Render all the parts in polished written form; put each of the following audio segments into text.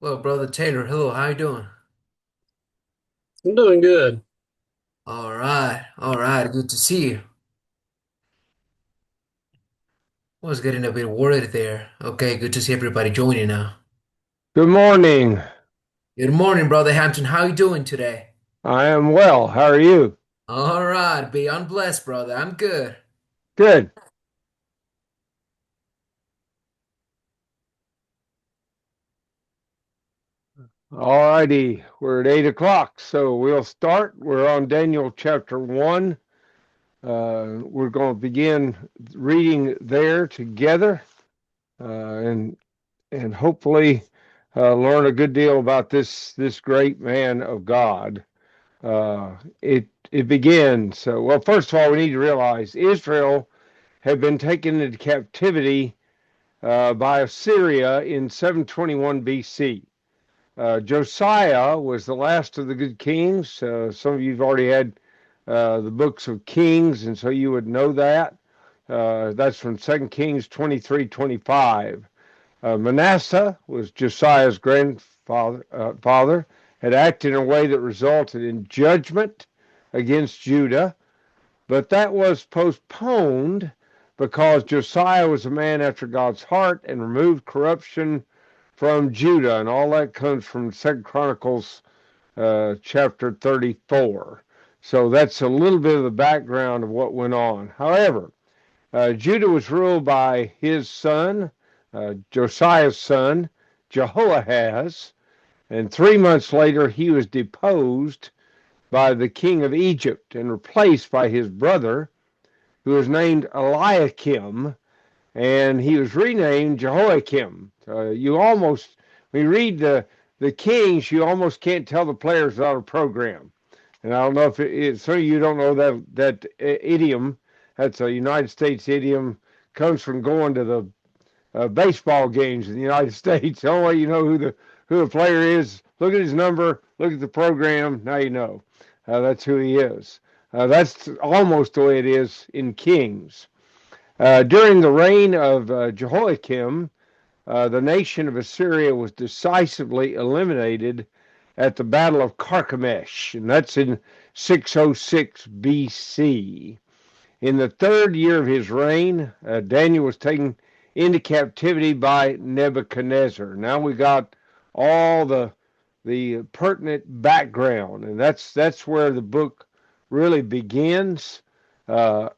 Well, brother Taylor, hello, how you doing? I'm doing good. All right, good to see you. I was getting a bit worried there. Okay, good to see everybody joining now. Good morning. Good morning, brother Hampton. How you doing today? I am well. How are you? All right, beyond blessed, brother. I'm good. Good. All righty. We're at 8 o'clock, so we'll start. We're on Daniel chapter 1. We're going to begin reading there together and hopefully learn a good deal about this great man of God. It begins. Well, first of all, we need to realize Israel had been taken into captivity by Assyria in 721 BC. Josiah was the last of the good kings. Some of you have already had the books of Kings, and so you would know that. That's from 2 Kings 23:25. Manasseh was Josiah's grandfather, had acted in a way that resulted in judgment against Judah, but that was postponed because Josiah was a man after God's heart and removed corruption from Judah, and all that comes from Second Chronicles chapter 34. So that's a little bit of the background of what went on. However, Judah was ruled by his son, Josiah's son, Jehoahaz, and 3 months later he was deposed by the king of Egypt and replaced by his brother, who was named Eliakim, and he was renamed Jehoiakim. When you read the Kings, you almost can't tell the players without a program. And I don't know if some of you don't know that idiom. That's a United States idiom. Comes from going to the baseball games in the United States. The only way you know who the player is, look at his number, look at the program. Now you know that's who he is. That's almost the way it is in Kings. During the reign of Jehoiakim, the nation of Assyria was decisively eliminated at the Battle of Carchemish, and that's in 606 BC. In the third year of his reign, Daniel was taken into captivity by Nebuchadnezzar. Now we got all the pertinent background, and that's where the book really begins. Uh,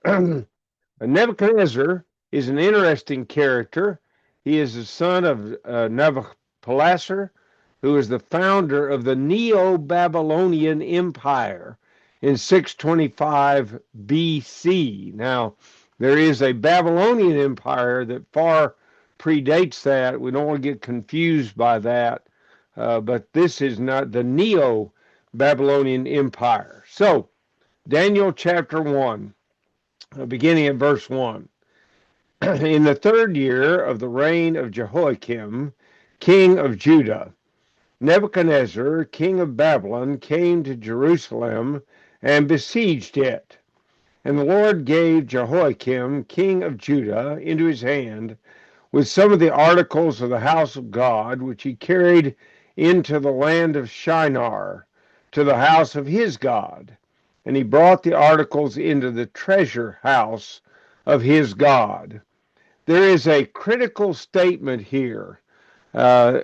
Nebuchadnezzar is an interesting character. He is the son of Nabopolassar, who is the founder of the Neo Babylonian Empire in 625 BC. Now, there is a Babylonian Empire that far predates that. We don't want to get confused by that, but this is not the Neo Babylonian Empire. So, Daniel chapter 1, beginning at verse 1. In the third year of the reign of Jehoiakim, king of Judah, Nebuchadnezzar, king of Babylon, came to Jerusalem and besieged it. And the Lord gave Jehoiakim, king of Judah, into his hand with some of the articles of the house of God, which he carried into the land of Shinar, to the house of his God. And he brought the articles into the treasure house of his God. There is a critical statement here, uh,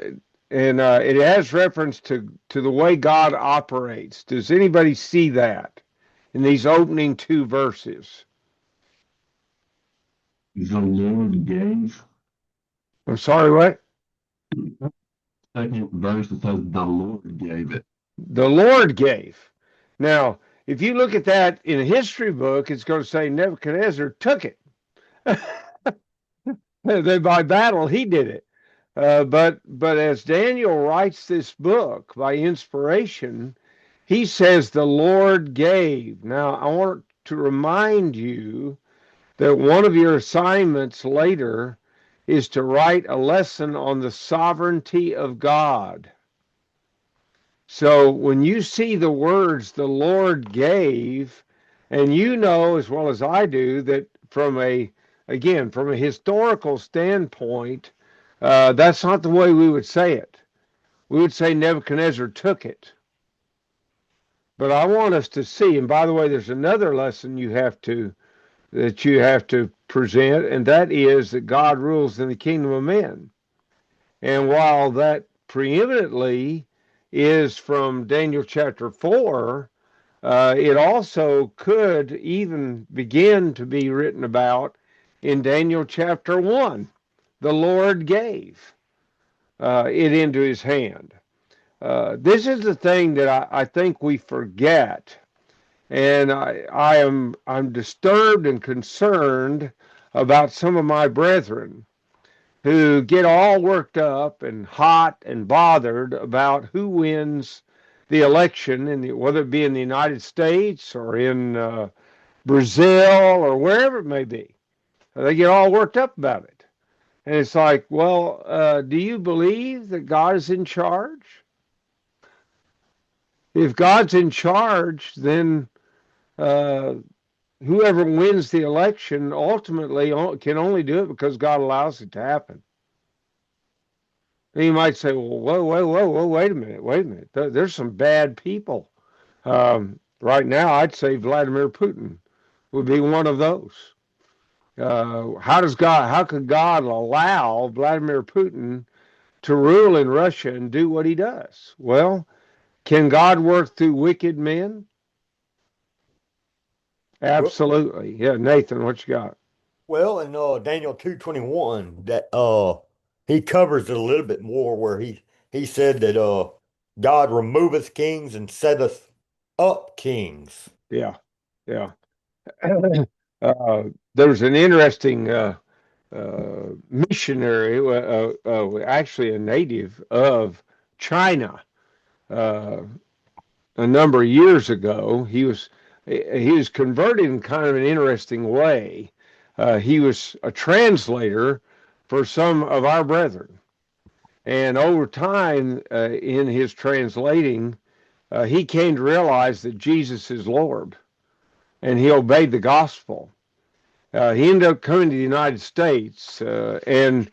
and it has reference to the way God operates. Does anybody see that in these opening two verses? The Lord gave. I'm sorry, what? Second verse, it says the Lord gave it. The Lord gave. Now, if you look at that in a history book, it's going to say Nebuchadnezzar took it. By battle, he did it. But as Daniel writes this book by inspiration, he says the Lord gave. Now, I want to remind you that one of your assignments later is to write a lesson on the sovereignty of God. So when you see the words the Lord gave, and you know as well as I do that from a historical standpoint, that's not the way we would say it. we would say Nebuchadnezzar took it. But I want us to see, and by the way, there's another lesson that you have to present, and that is that God rules in the kingdom of men. And while that preeminently is from Daniel chapter 4, it also could even begin to be written about in Daniel chapter 1. The Lord gave it into his hand. This is the thing that I think we forget, and I'm disturbed and concerned about some of my brethren who get all worked up and hot and bothered about who wins the election, whether it be in the United States or in Brazil or wherever it may be. They get all worked up about it. And it's like, well, do you believe that God is in charge? If God's in charge, then whoever wins the election ultimately can only do it because God allows it to happen. And you might say, well, whoa, wait a minute. There's some bad people. Right now, I'd say Vladimir Putin would be one of those. How could God allow Vladimir Putin to rule in Russia and do what he does? Well, can God work through wicked men? Absolutely. Yeah, Nathan, what you got? Well, in Daniel 2:21, that he covers it a little bit more where he said that God removeth kings and setteth up kings. Yeah, yeah. There was an interesting missionary, actually a native of China, a number of years ago. He was converted in kind of an interesting way. He was a translator for some of our brethren, and over time, in his translating, he came to realize that Jesus is Lord, and he obeyed the gospel. He ended up coming to the United States, and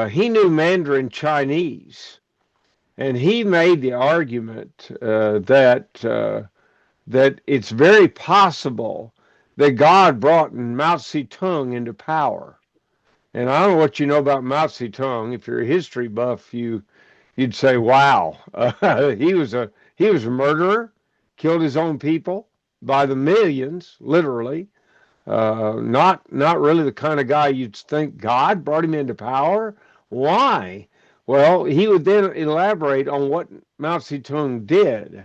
he knew Mandarin Chinese, and he made the argument that it's very possible that God brought Mao Zedong into power. And I don't know what you know about Mao Zedong. If you're a history buff, you'd say, "Wow, he was a murderer, killed his own people by the millions, literally." Not really the kind of guy you'd think God brought him into power. Why? Well, he would then elaborate on what Mao Zedong did.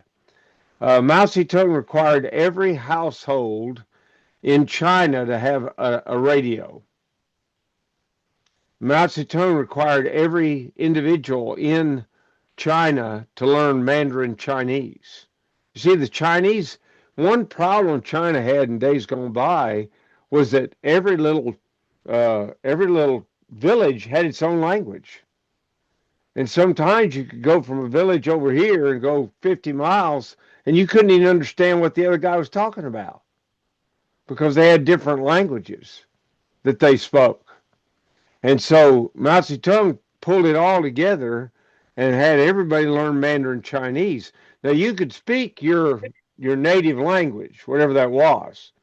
Mao Zedong required every household in China to have a radio. Mao Zedong required every individual in China to learn Mandarin Chinese. You see, the Chinese, one problem China had in days gone by was that every little village had its own language. And sometimes you could go from a village over here and go 50 miles, and you couldn't even understand what the other guy was talking about because they had different languages that they spoke. And so Mao Zedong pulled it all together and had everybody learn Mandarin Chinese. Now you could speak your native language, whatever that was,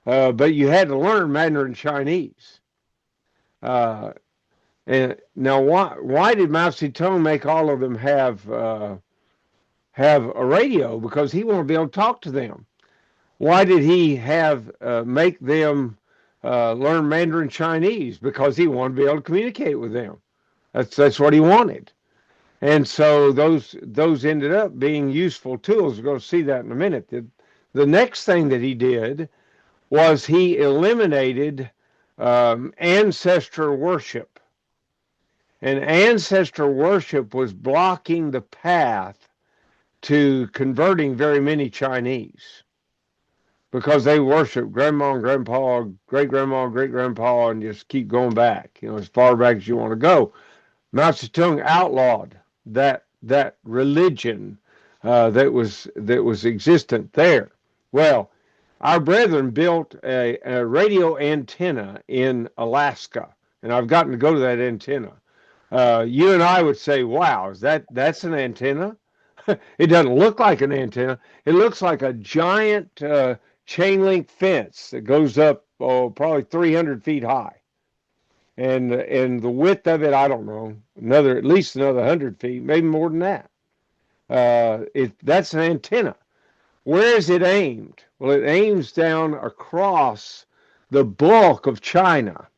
but you had to learn Mandarin Chinese. And now, why did Mao Zedong make all of them have a radio? Because he wanted to be able to talk to them. Why did he make them learn Mandarin Chinese? Because he wanted to be able to communicate with them. That's what he wanted. And so those ended up being useful tools. We're going to see that in a minute. The next thing that he did was he eliminated ancestor worship. And ancestor worship was blocking the path to converting very many Chinese because they worship grandma and grandpa, great-grandma and great-grandpa, and just keep going back, as far back as you want to go. Mao Zedong outlawed that religion that was existent there. Well, our brethren built a radio antenna in Alaska, and I've gotten to go to that antenna. You and I would say, wow, that's an antenna? It doesn't look like an antenna. It looks like a giant chain link fence that goes up, probably 300 feet high. And the width of it, I don't know, at least another 100 feet, maybe more than that. That's an antenna. Where is it aimed? Well, it aims down across the bulk of China.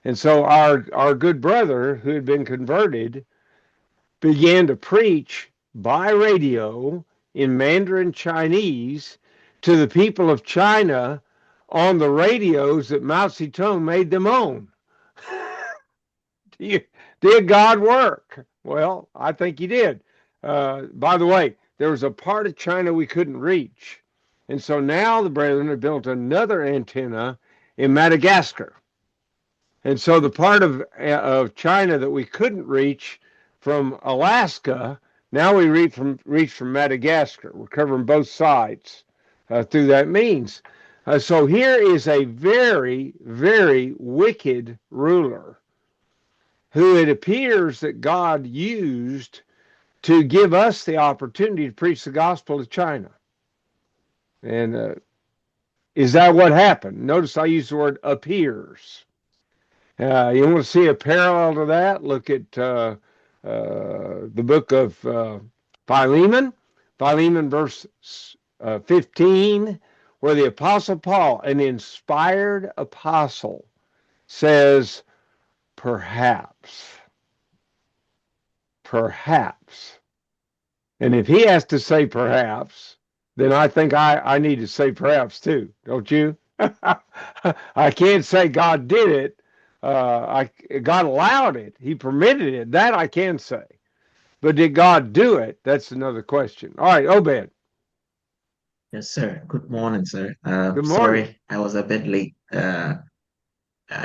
And so our good brother who had been converted began to preach by radio in Mandarin Chinese to the people of China on the radios that Mao Zedong made them own. Did God work? Well, I think he did. By the way, there was a part of China we couldn't reach. And so now the brethren have built another antenna in Madagascar. And so the part of China that we couldn't reach from Alaska, now we reach from Madagascar. We're covering both sides through that means. So here is a very, very wicked ruler who it appears that God used to give us the opportunity to preach the gospel to China. And is that what happened? Notice I use the word appears. You want to see a parallel to that? Look at the book of Philemon. Philemon verse 15, where the Apostle Paul, an inspired apostle, says, perhaps. And if he has to say perhaps, then I think I need to say perhaps too, don't you? I can't say God did it. God allowed it. He permitted it. That I can say. But did God do it? That's another question. All right, Obed. Yes, sir. Good morning, sir. Good morning. Sorry, I was a bit late.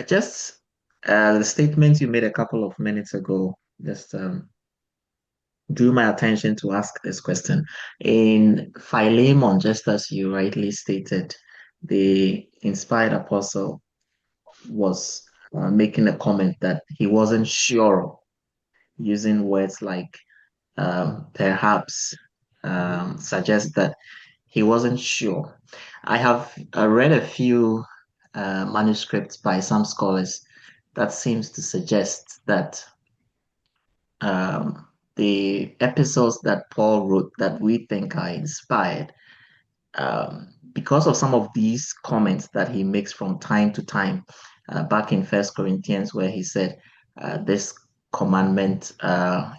Just the statement you made a couple of minutes ago just drew my attention to ask this question. In Philemon, just as you rightly stated, the inspired apostle was making a comment that he wasn't sure, using words like perhaps, suggests that he wasn't sure. I have read a few manuscripts by some scholars that seems to suggest that the epistles that Paul wrote that we think are inspired, because of some of these comments that he makes from time to time, back in First Corinthians, where he said, "This commandment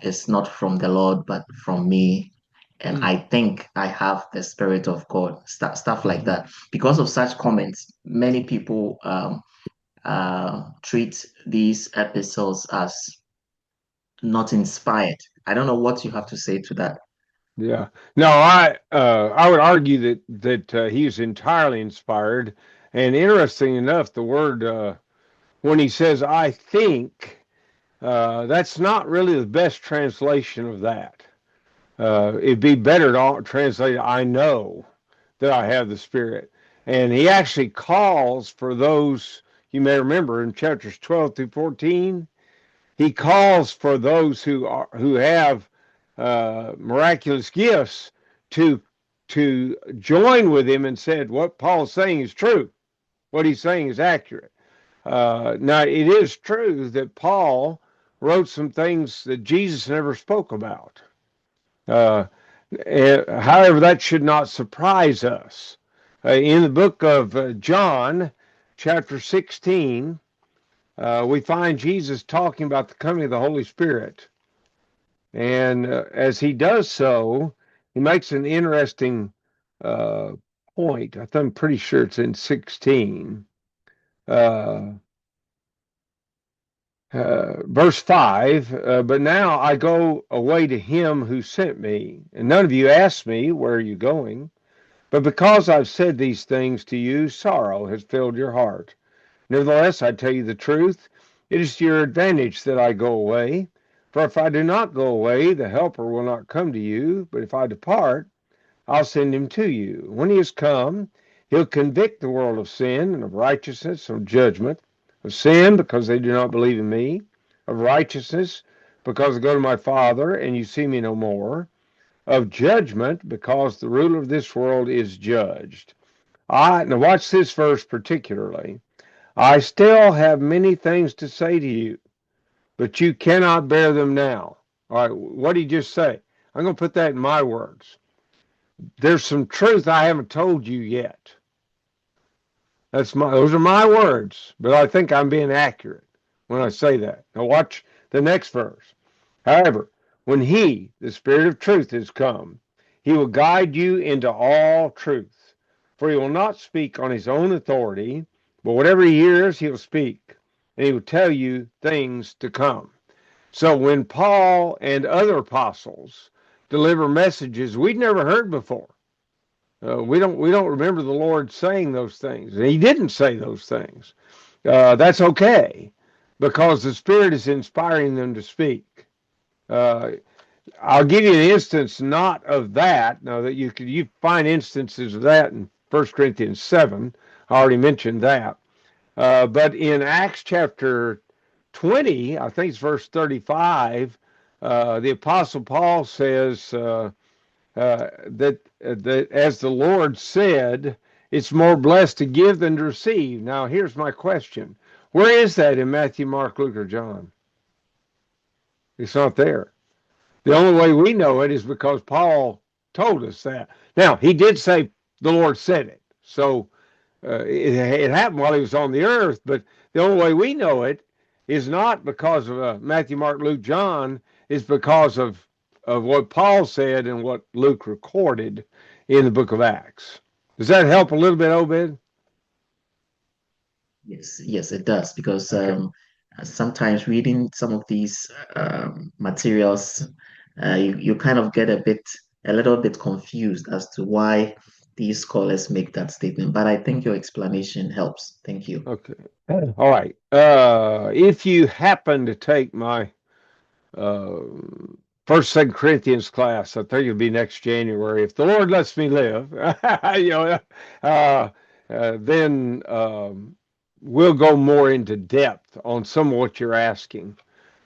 is not from the Lord, but from me, and I think I have the Spirit of God," stuff like that. Because of such comments, many people treat these epistles as not inspired. I don't know what you have to say to that. Yeah. No, I would argue that he is entirely inspired. And interesting enough, the word when he says "I think," that's not really the best translation of that. It'd be better to translate "I know that I have the Spirit." And he actually calls for those, you may remember in chapters 12 through 14, he calls for those who have miraculous gifts to join with him, and said what Paul's saying is true. What he's saying is accurate. Now, it is true that Paul wrote some things that Jesus never spoke about. However, that should not surprise us. In the book of John, chapter 16, we find Jesus talking about the coming of the Holy Spirit. And as he does so, he makes an interesting point. I'm pretty sure it's in 16. Verse 5, but now I go away to him who sent me, and none of you asked me, where are you going? But because I've said these things to you, sorrow has filled your heart. Nevertheless, I tell you the truth, it is to your advantage that I go away. For if I do not go away, the Helper will not come to you, but if I depart, I'll send him to you. When he has come, he'll convict the world of sin and of righteousness and of judgment. Of sin, because they do not believe in me. of righteousness, because I go to my Father, and you see me no more, of judgment, because the ruler of this world is judged. Now watch this verse particularly. I still have many things to say to you, but you cannot bear them now. All right, what did he just say? I'm going to put that in my words. There's some truth I haven't told you yet. Those are my words, but I think I'm being accurate when I say that. Now watch the next verse. However, when he, the Spirit of truth, is come, he will guide you into all truth. For he will not speak on his own authority, but whatever he hears, he will speak, and he will tell you things to come. So when Paul and other apostles deliver messages we'd never heard before, we don't remember the Lord saying those things. And he didn't say those things. That's okay, because the Spirit is inspiring them to speak. I'll give you an instance not of that. Now that you find instances of that in 1 Corinthians 7. I already mentioned that. But in Acts chapter 20, I think it's verse 35, the Apostle Paul says that as the Lord said, it's more blessed to give than to receive. Now, here's my question. Where is that in Matthew, Mark, Luke, or John? It's not there. The only way we know it is because Paul told us that. Now, he did say the Lord said it. So it happened while he was on the earth, but the only way we know it is not because of Matthew, Mark, Luke, John, is because of what Paul said and what Luke recorded in the book of Acts. Does that help a little bit, Obed? Yes, it does, because sometimes reading some of these materials, you kind of get a little bit confused as to why these scholars make that statement. But I think your explanation helps. Thank you. Okay. All right. If you happen to take my First, Second Corinthians class, I think it'll be next January, if the Lord lets me live, then we'll go more into depth on some of what you're asking.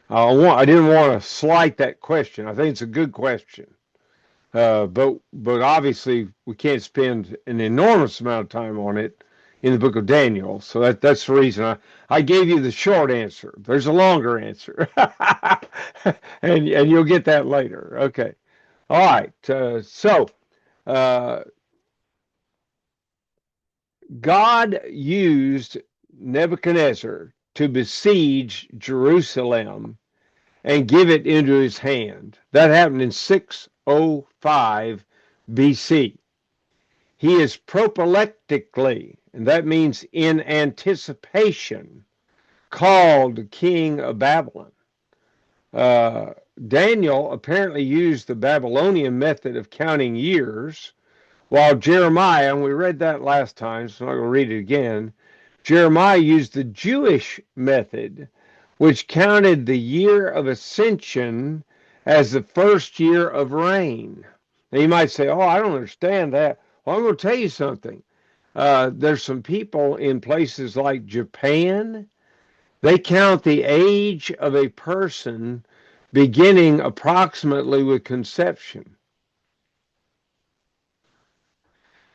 I didn't want to slight that question. I think it's a good question. But obviously we can't spend an enormous amount of time on it in the book of Daniel. So that's the reason I gave you the short answer. There's a longer answer. and you'll get that later. Okay. All right. So God used Nebuchadnezzar to besiege Jerusalem and give it into his hand. That happened in 605 BC. He is proleptically, and that means in anticipation, called king of Babylon. Daniel apparently used the Babylonian method of counting years, while Jeremiah, and we read that last time, so I'm not going to read it again, Jeremiah used the Jewish method, which counted the year of ascension as the first year of reign. Now you might say, oh, I don't understand that. Well, I'm going to tell you something. There's some people in places like Japan, they count the age of a person beginning approximately with conception.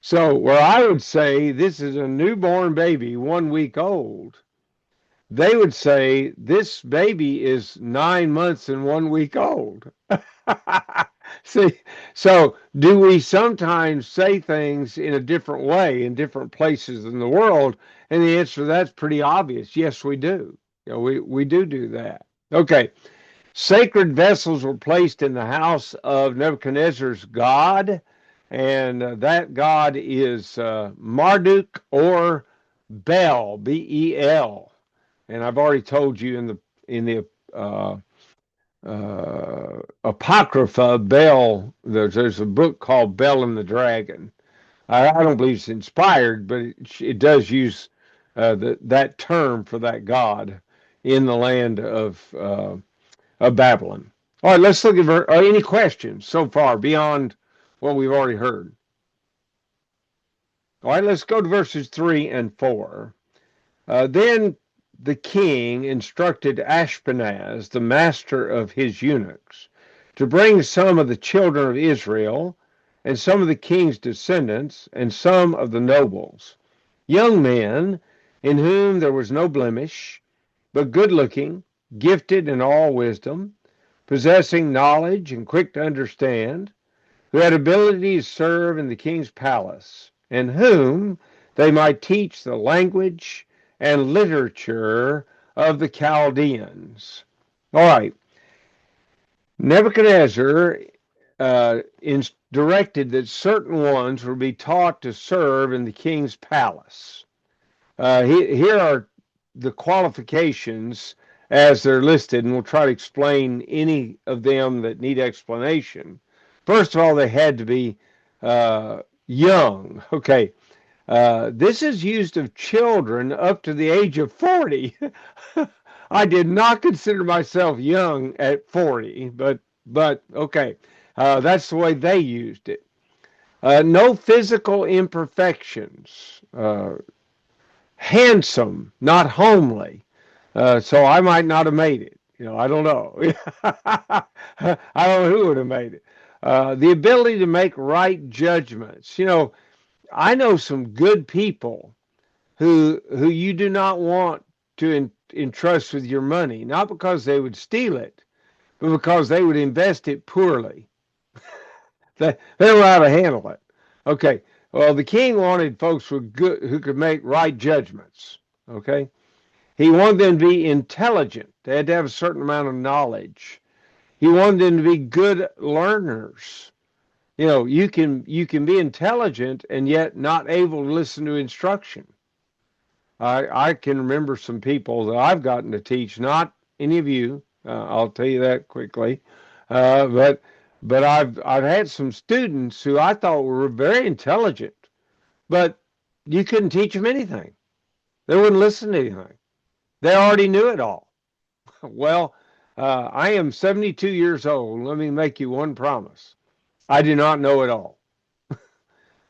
So where I would say this is a newborn baby, 1 week old, they would say this baby is 9 months and 1 week old. See, so do we sometimes say things in a different way in different places in the world? And the answer to that's pretty obvious. Yes, we do. We do that. Okay. Sacred vessels were placed in the house of Nebuchadnezzar's god, and that god is Marduk or Bel, B-E-L. And I've already told you in the Apocrypha, Bel, there's a book called Bel and the Dragon. I don't believe it's inspired, but it does use that term for that god in the land of Babylon. All right, let's look at any questions so far beyond what we've already heard. All right, let's go to verses 3 and 4. Then the king instructed Ashpenaz, the master of his eunuchs, to bring some of the children of Israel, and some of the king's descendants, and some of the nobles, young men in whom there was no blemish, but good looking, gifted in all wisdom, possessing knowledge and quick to understand, who had ability to serve in the king's palace, and whom they might teach the language and literature of the Chaldeans. All right. Nebuchadnezzar directed that certain ones would be taught to serve in the king's palace. Here are the qualifications as they're listed, and we'll try to explain any of them that need explanation. First of all, they had to be young. Okay. This is used of children up to the age of 40. I did not consider myself young at 40, but okay. That's the way they used it. No physical imperfections. Handsome, not homely. So I might not have made it. I don't know. I don't know who would have made it. The ability to make right judgments. I know some good people who you do not want to entrust with your money, not because they would steal it, but because they would invest it poorly. They don't know how to handle it. Okay. Well, the king wanted folks who could make right judgments. Okay. He wanted them to be intelligent. They had to have a certain amount of knowledge. He wanted them to be good learners. You can be intelligent and yet not able to listen to instruction. I can remember some people that I've gotten to teach, not any of you. I'll tell you that quickly. But I've had some students who I thought were very intelligent, but you couldn't teach them anything. They wouldn't listen to anything. They already knew it all. Well, I am 72 years old. Let me make you one promise. I do not know it all.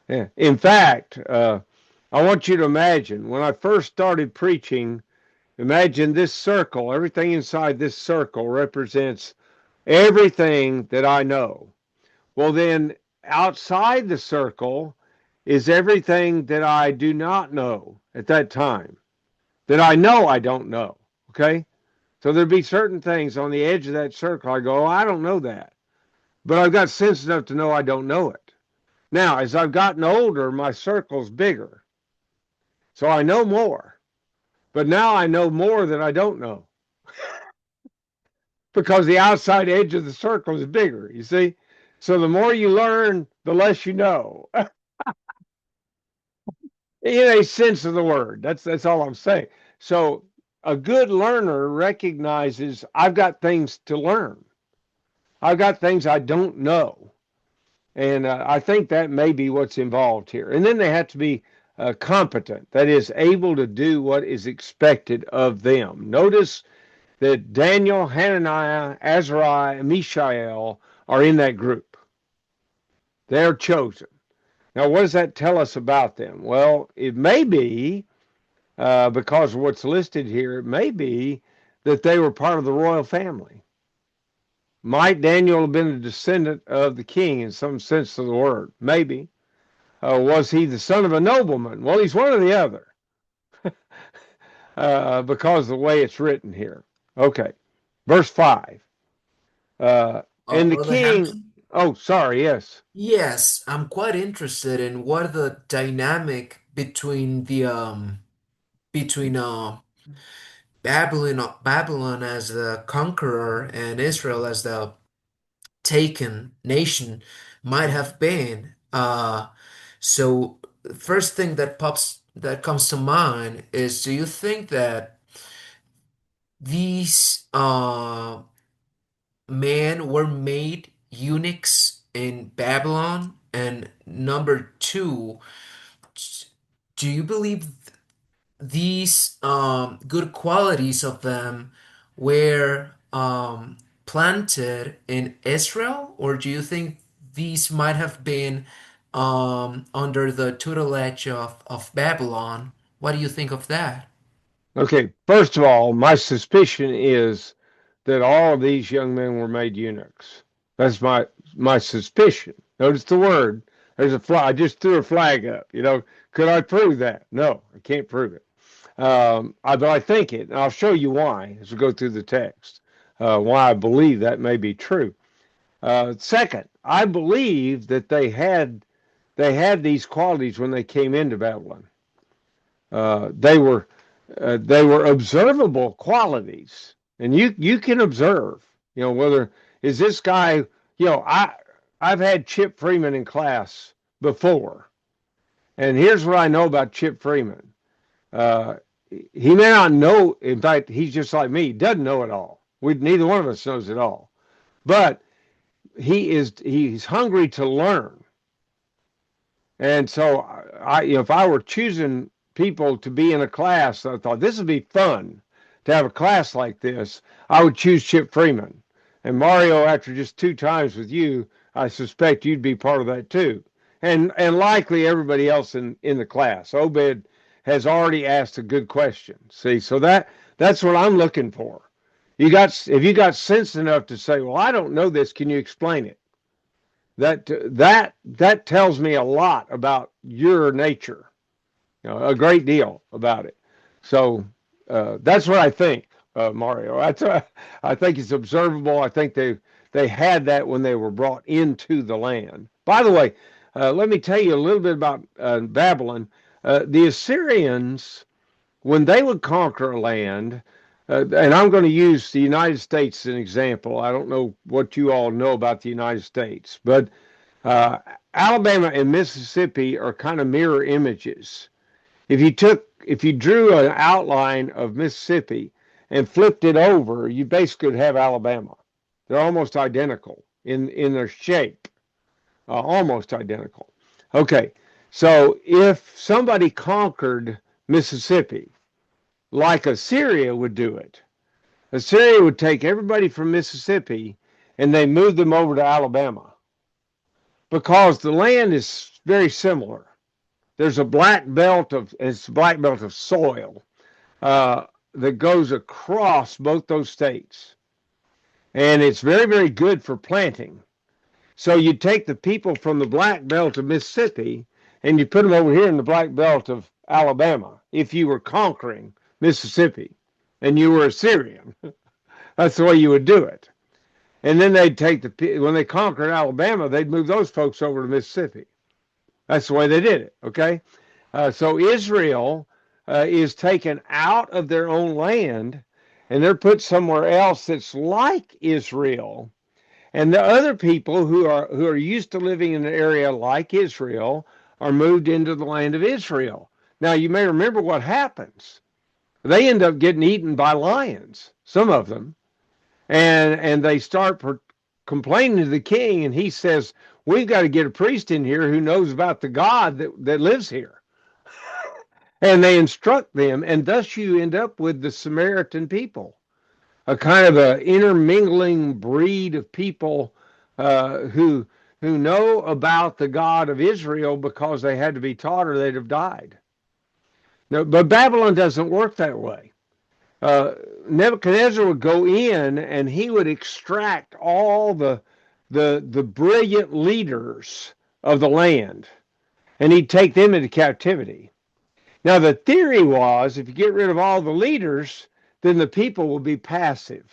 Yeah. In fact, I want you to imagine when I first started preaching, imagine this circle, everything inside this circle represents everything that I know. Well, then outside the circle is everything that I do not know at that time, that I know I don't know. Okay. So there'd be certain things on the edge of that circle. I go, oh, I don't know that, but I've got sense enough to know I don't know it. Now, as I've gotten older, my circle's bigger. So I know more, but now I know more than I don't know because the outside edge of the circle is bigger, you see? So the more you learn, the less you know. In a sense of the word. That's all I'm saying. So a good learner recognizes I've got things to learn. I've got things I don't know. And I think that may be what's involved here. And then they have to be competent, that is, able to do what is expected of them. Notice that Daniel, Hananiah, Azariah, and Mishael are in that group. They're chosen. Now, what does that tell us about them? Well, it may be, because of what's listed here, it may be that they were part of the royal family. Might Daniel have been a descendant of the king in some sense of the word? Maybe. Was he the son of a nobleman? Well, he's one or the other, because of the way it's written here. Okay, verse 5. And the Brother king, Hampton? oh, sorry, yes. Yes, I'm quite interested in what the dynamic between the between Babylon as the conqueror and Israel as the taken nation might have been. So first thing that comes to mind is, do you think that these men were made eunuchs in Babylon? And number two, do you believe these good qualities of them were planted in Israel, or do you think these might have been under the tutelage of Babylon? What do you think of that? Okay, first of all, my suspicion is that all of these young men were made eunuchs. That's my suspicion. Notice the word. There's a flag. I just threw a flag up. Could I prove that? No, I can't prove it. But I think it, and I'll show you why as we go through the text. Why I believe that may be true. Second, I believe that they had these qualities when they came into Babylon. They were observable qualities, and you can observe. Whether is this guy. I've had Chip Freeman in class before, and here's what I know about Chip Freeman. He may not know. In fact, he's just like me. He doesn't know it all. Neither one of us knows it all, but he's hungry to learn. And so if I were choosing people to be in a class, I thought this would be fun to have a class like this, I would choose Chip Freeman. And Mario, after just 2 times with you, I suspect you'd be part of that too. And likely everybody else in the class. Obed has already asked a good question. See, so that's what I'm looking for. If you got sense enough to say, well, I don't know this, can you explain it? That tells me a lot about your nature, a great deal about it. So that's what I think, Mario. I think it's observable. I think they had that when they were brought into the land. By the way, let me tell you a little bit about Babylon. The Assyrians, when they would conquer a land, and I'm going to use the United States as an example. I don't know what you all know about the United States, but Alabama and Mississippi are kind of mirror images. If you drew an outline of Mississippi and flipped it over, you basically would have Alabama. They're almost identical in their shape, almost identical. Okay, so if somebody conquered Mississippi, like Assyria would do it. Assyria would take everybody from Mississippi and they move them over to Alabama because the land is very similar. There's a black belt of soil that goes across both those states, and it's very, very good for planting. So you take the people from the black belt of Mississippi and you put them over here in the black belt of Alabama. If you were conquering Mississippi and you were Assyrian, that's the way you would do it. And then they'd take when they conquered Alabama, they'd move those folks over to Mississippi. That's the way they did it. Okay. So Israel is taken out of their own land and they're put somewhere else that's like Israel. And the other people who are used to living in an area like Israel are moved into the land of Israel. Now you may remember what happens. They end up getting eaten by lions, some of them, and they start complaining to the king, and he says, we've got to get a priest in here who knows about the God that lives here. And they instruct them, and thus you end up with the Samaritan people, a kind of an intermingling breed of people who know about the God of Israel because they had to be taught or they'd have died. No, but Babylon doesn't work that way. Nebuchadnezzar would go in and he would extract all the brilliant leaders of the land, and he'd take them into captivity. Now the theory was, if you get rid of all the leaders, then the people will be passive.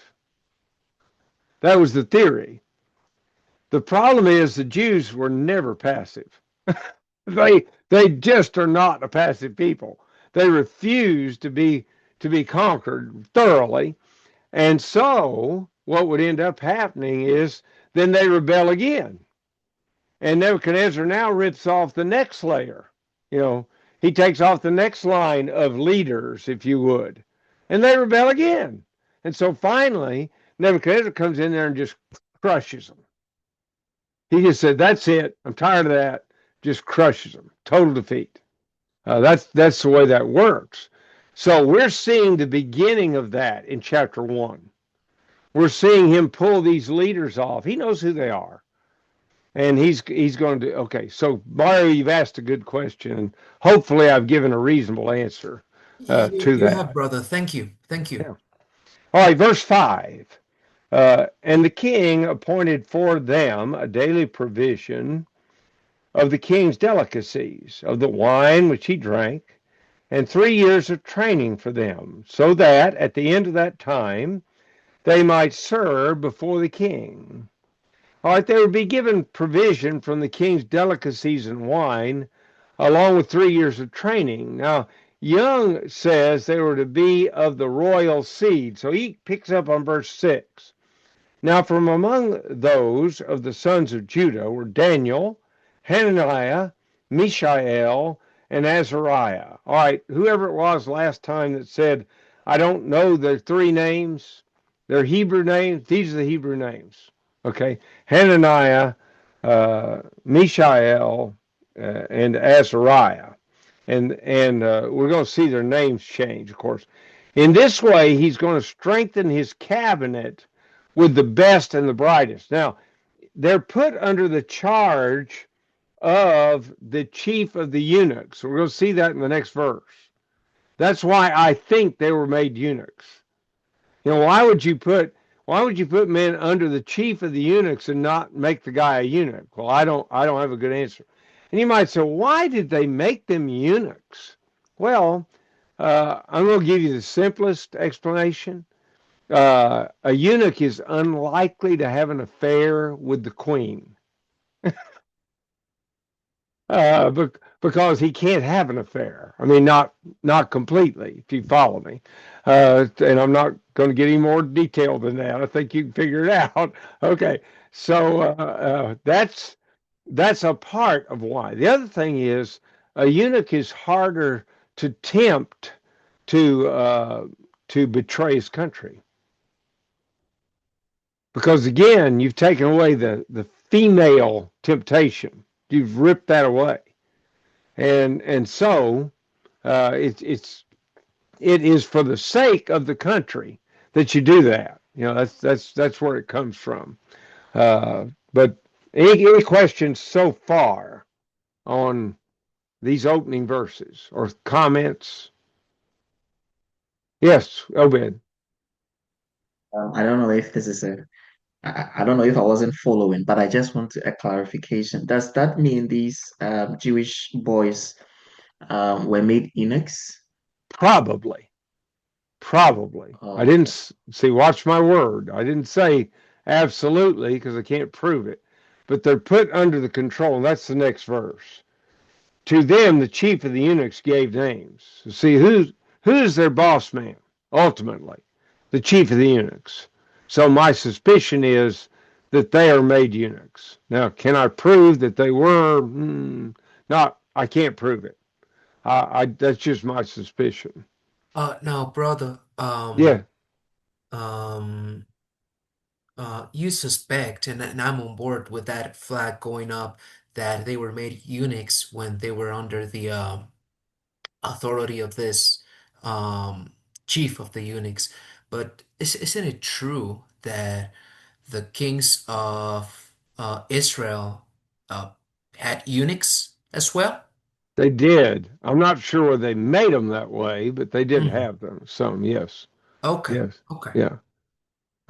That was the theory. The problem is the Jews were never passive. They just are not a passive people. They refuse to be conquered thoroughly. And so what would end up happening is then they rebel again. And Nebuchadnezzar now rips off the next layer. He takes off the next line of leaders, if you would. And they rebel again. And so finally, Nebuchadnezzar comes in there and just crushes them. He just said, that's it. I'm tired of that. Just crushes them. Total defeat. That's the way that works. So we're seeing the beginning of that in chapter 1. We're seeing him pull these leaders off. He knows who they are. And he's going to, okay, so Mario, you've asked a good question, and hopefully I've given a reasonable answer. to You have, that. brother. Thank you. Thank you. Yeah. All right, verse 5. And the king appointed for them a daily provision of the king's delicacies, of the wine which he drank, and 3 years of training for them, so that at the end of that time they might serve before the king. All right, they would be given provision from the king's delicacies and wine, along with 3 years of training. Now, Young says they were to be of the royal seed, so he picks up on verse 6. Now, from among those of the sons of Judah were Daniel, Hananiah, Mishael, and Azariah. All right, whoever it was last time that said, I don't know their three names, their Hebrew names, these are the Hebrew names. Okay, Hananiah, Mishael, and Azariah. And we're going to see their names change, of course. In this way, he's going to strengthen his cabinet with the best and the brightest. Now, they're put under the charge of the chief of the eunuchs. So we're going to see that in the next verse. That's why I think they were made eunuchs. You know, why would you put men under the chief of the eunuchs and not make the guy a eunuch? Well, I don't have a good answer. And you might say, why did they make them eunuchs? Well, I'm going to give you the simplest explanation. A eunuch is unlikely to have an affair with the queen because he can't have an affair. I mean, not completely, if you follow me. And I'm not going to get any more detailed than that. I think you can figure it out. Okay, so that's a part of why. The other thing is a eunuch is harder to tempt to betray his country. Because again, you've taken away the female temptation. You've ripped that away, and so it is for the sake of the country that you do that. You know, that's where it comes from. But any questions so far on these opening verses or comments? Yes, Obed. I don't know if this is I don't know if I wasn't following, but I just want a clarification. Does that mean these Jewish boys were made eunuchs? Probably. I didn't see, watch my word. I didn't say absolutely because I can't prove it. But they're put under the control, and that's the next verse. To them, the chief of the eunuchs gave names. See, who's their boss man? Ultimately, the chief of the eunuchs. So my suspicion is that they are made eunuchs. Now, can I prove that they were? Not. I can't prove it. That's just my suspicion. Now, brother, Yeah, um, you suspect, and I'm on board with that flag going up, that they were made eunuchs when they were under the authority of this um, chief of the eunuchs. But isn't it true that the kings of Israel uh, had eunuchs as well? they did. I'm not sure whether they made them that way, but they did Mhm. have them. Some, yes, Okay, yes, okay. yeah.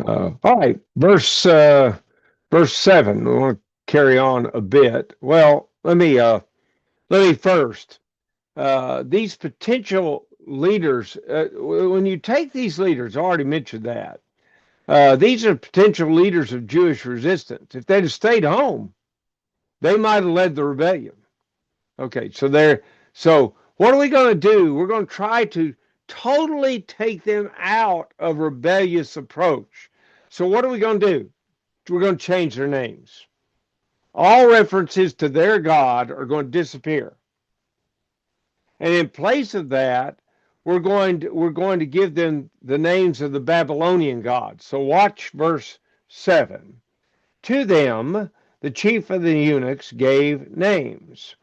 All right, verse 7. We want to carry on a bit. Well, let me first. These potential leaders. When you take these leaders, I already mentioned that. These are potential leaders of Jewish resistance. If they'd have stayed home, they might have led the rebellion. Okay, so what are we going to do? We're going to try to totally take them out of rebellious approach. So what are we going to do? We're going to change their names. All references to their God are going to disappear. And in place of that, we're going to give them the names of the Babylonian gods. So watch verse 7. To them, the chief of the eunuchs gave names.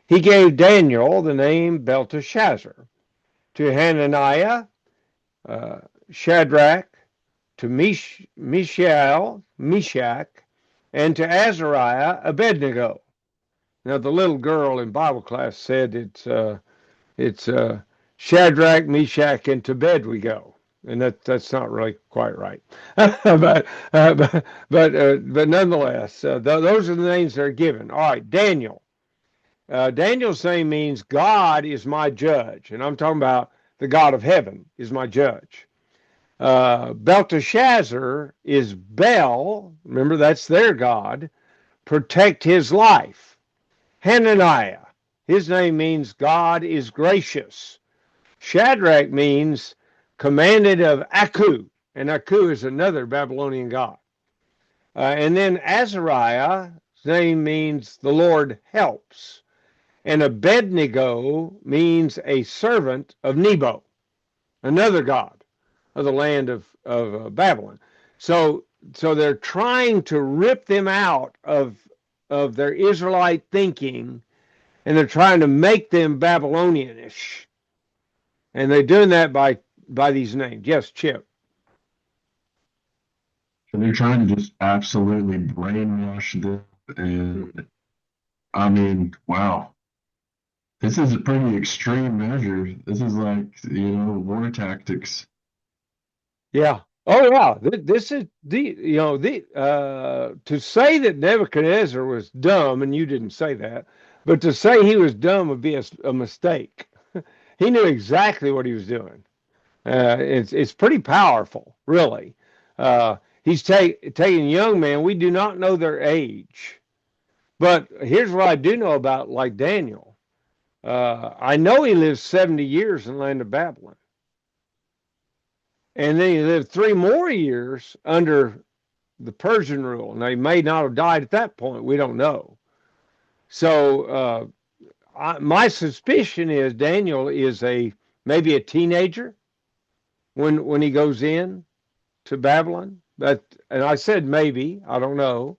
He gave Daniel the name Belteshazzar, to Hananiah, Shadrach, to Mishael, Meshach, and to Azariah, Abednego. Now, the little girl in Bible class said it's Shadrach, Meshach, and to bed we go. And that's not really quite right, but nonetheless, those are the names that are given. All right, Daniel. Daniel's name means God is my judge, and I'm talking about the God of heaven is my judge. Belteshazzar is Bel. Remember, that's their God. Protect his life. Hananiah, his name means God is gracious. Shadrach means commanded of Aku, and Aku is another Babylonian god. And then Azariah, his name means the Lord helps. And Abednego means a servant of Nebo, another god of the land of Babylon. So they're trying to rip them out of their Israelite thinking, and they're trying to make them Babylonianish. And they're doing that by these names. Yes, Chip. And they're trying to just absolutely brainwash them. And I mean, wow. This is a pretty extreme measure. This is like, war tactics. Yeah. Oh, yeah. This is to say that Nebuchadnezzar was dumb, and you didn't say that, but to say he was dumb would be a mistake. He knew exactly what he was doing. It's pretty powerful, really. He's taking young men. We do not know their age, but here's what I do know about, like Daniel. I know he lived 70 years in the land of Babylon. And then he lived 3 more years under the Persian rule. Now, he may not have died at that point. We don't know. So my suspicion is Daniel is maybe a teenager when he goes in to Babylon. And I said maybe, I don't know,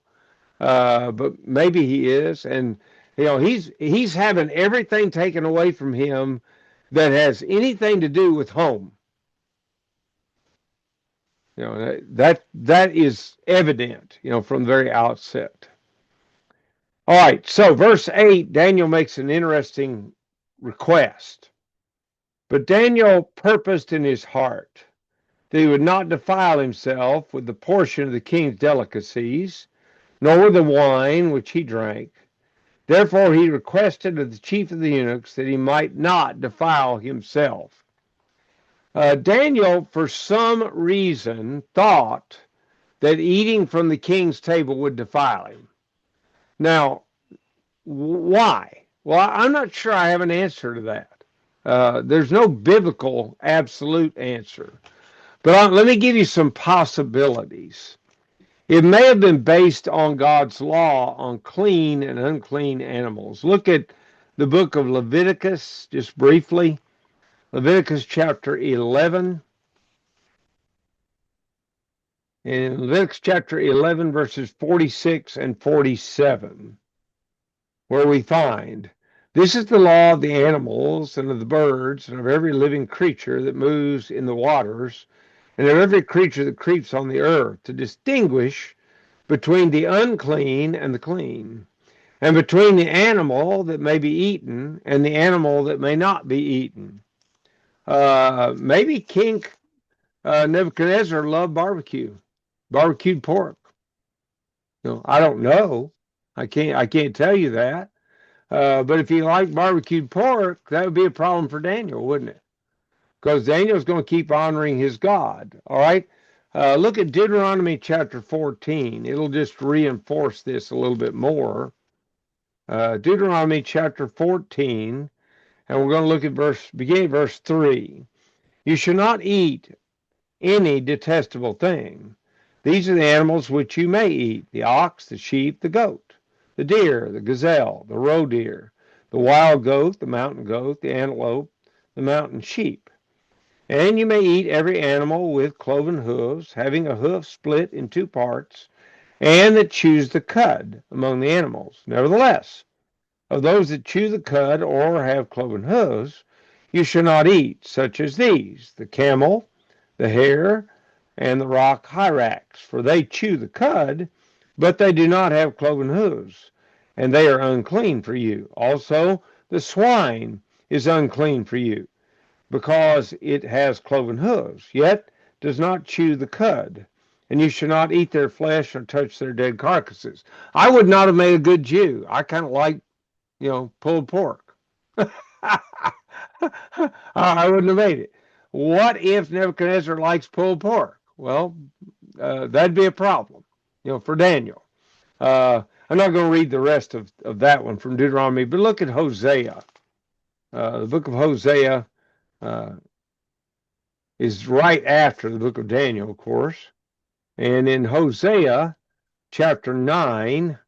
but maybe he is. And he's having everything taken away from him that has anything to do with home. That is evident, from the very outset. All right, so verse 8, Daniel makes an interesting request. But Daniel purposed in his heart that he would not defile himself with the portion of the king's delicacies, nor with the wine which he drank. Therefore he requested of the chief of the eunuchs that he might not defile himself. Daniel, for some reason, thought that eating from the king's table would defile him. Now, why? Well, I'm not sure I have an answer to that. There's no biblical absolute answer. But let me give you some possibilities. It may have been based on God's law on clean and unclean animals. Look at the book of Leviticus, just briefly. Leviticus chapter 11. In Leviticus chapter 11, verses 46 and 47, where we find, this is the law of the animals and of the birds and of every living creature that moves in the waters and of every creature that creeps on the earth, to distinguish between the unclean and the clean, and between the animal that may be eaten and the animal that may not be eaten. Maybe King Nebuchadnezzar loved barbecued pork. I don't know. I can't tell you that. But if he liked barbecued pork, that would be a problem for Daniel, wouldn't it? Because Daniel's going to keep honoring his God. All right. Look at Deuteronomy chapter 14. It'll just reinforce this a little bit more. Deuteronomy chapter 14. And we're going to look at beginning verse 3. You shall not eat any detestable thing. These are the animals which you may eat: the ox, the sheep, the goat, the deer, the gazelle, the roe deer, the wild goat, the mountain goat, the antelope, the mountain sheep. And you may eat every animal with cloven hooves, having a hoof split in 2 parts, and that chews the cud among the animals. Nevertheless, of those that chew the cud or have cloven hooves, you shall not eat, such as these: the camel, the hare, and the rock hyrax, for they chew the cud, but they do not have cloven hooves, and they are unclean for you. Also, the swine is unclean for you. because it has cloven hooves, yet does not chew the cud. And you shall not eat their flesh or touch their dead carcasses. I would not have made a good Jew. I kind of like, pulled pork. I wouldn't have made it. What if Nebuchadnezzar likes pulled pork? Well, that'd be a problem, for Daniel. I'm not going to read the rest of that one from Deuteronomy, but look at Hosea. The book of Hosea is right after the book of Daniel, of course. And in Hosea chapter 9,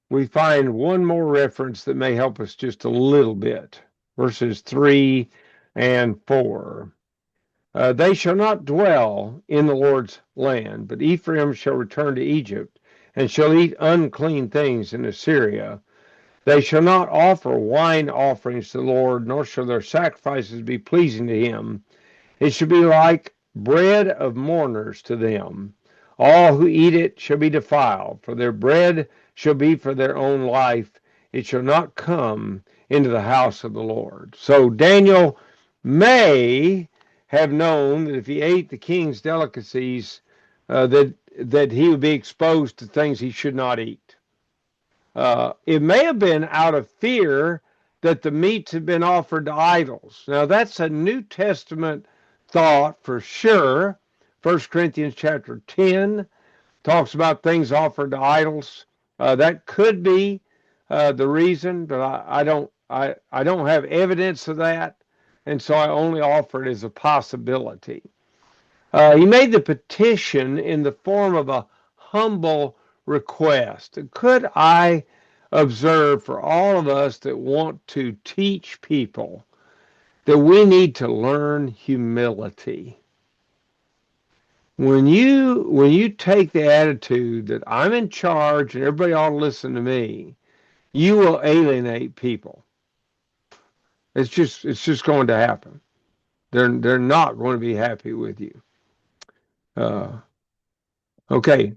we find one more reference that may help us just a little bit. Verses 3 and 4. They shall not dwell in the Lord's land, but Ephraim shall return to Egypt, and shall eat unclean things in Assyria. They shall not offer wine offerings to the Lord, nor shall their sacrifices be pleasing to him. It shall be like bread of mourners to them. All who eat it shall be defiled, for their bread shall be for their own life. It shall not come into the house of the Lord. So Daniel may have known that if he ate the king's delicacies, that he would be exposed to things he should not eat. It may have been out of fear that the meats had been offered to idols. Now that's a New Testament thought for sure. 1 Corinthians chapter 10 talks about things offered to idols. That could be the reason, but I don't have evidence of that, and so I only offer it as a possibility. He made the petition in the form of a humble request. Could I observe for all of us that want to teach people that we need to learn humility? When you take the attitude that I'm in charge and everybody ought to listen to me, you will alienate people. It's just going to happen. They're not going to be happy with you. Okay.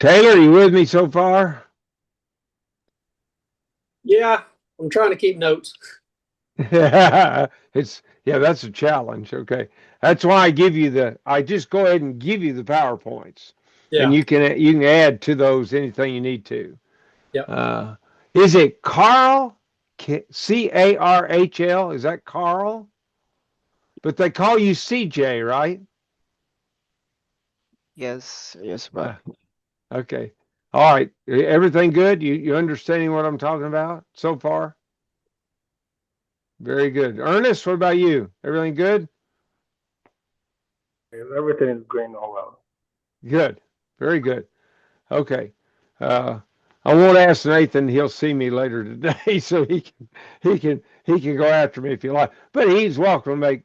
Taylor, are you with me so far? Yeah, I'm trying to keep notes. That's a challenge. Okay. That's why I just go ahead and give you the PowerPoints. Yeah. And you can add to those anything you need to. Yeah. Is it Carl? Carhl? Is that Carl? But they call you CJ, right? Yes, but Okay. All right. Everything good? You understanding what I'm talking about so far? Very good. Ernest, what about you? Everything good? Everything is going on well. Good. Very good. Okay. I won't ask Nathan. He'll see me later today, so he can go after me if you like. But he's welcome to make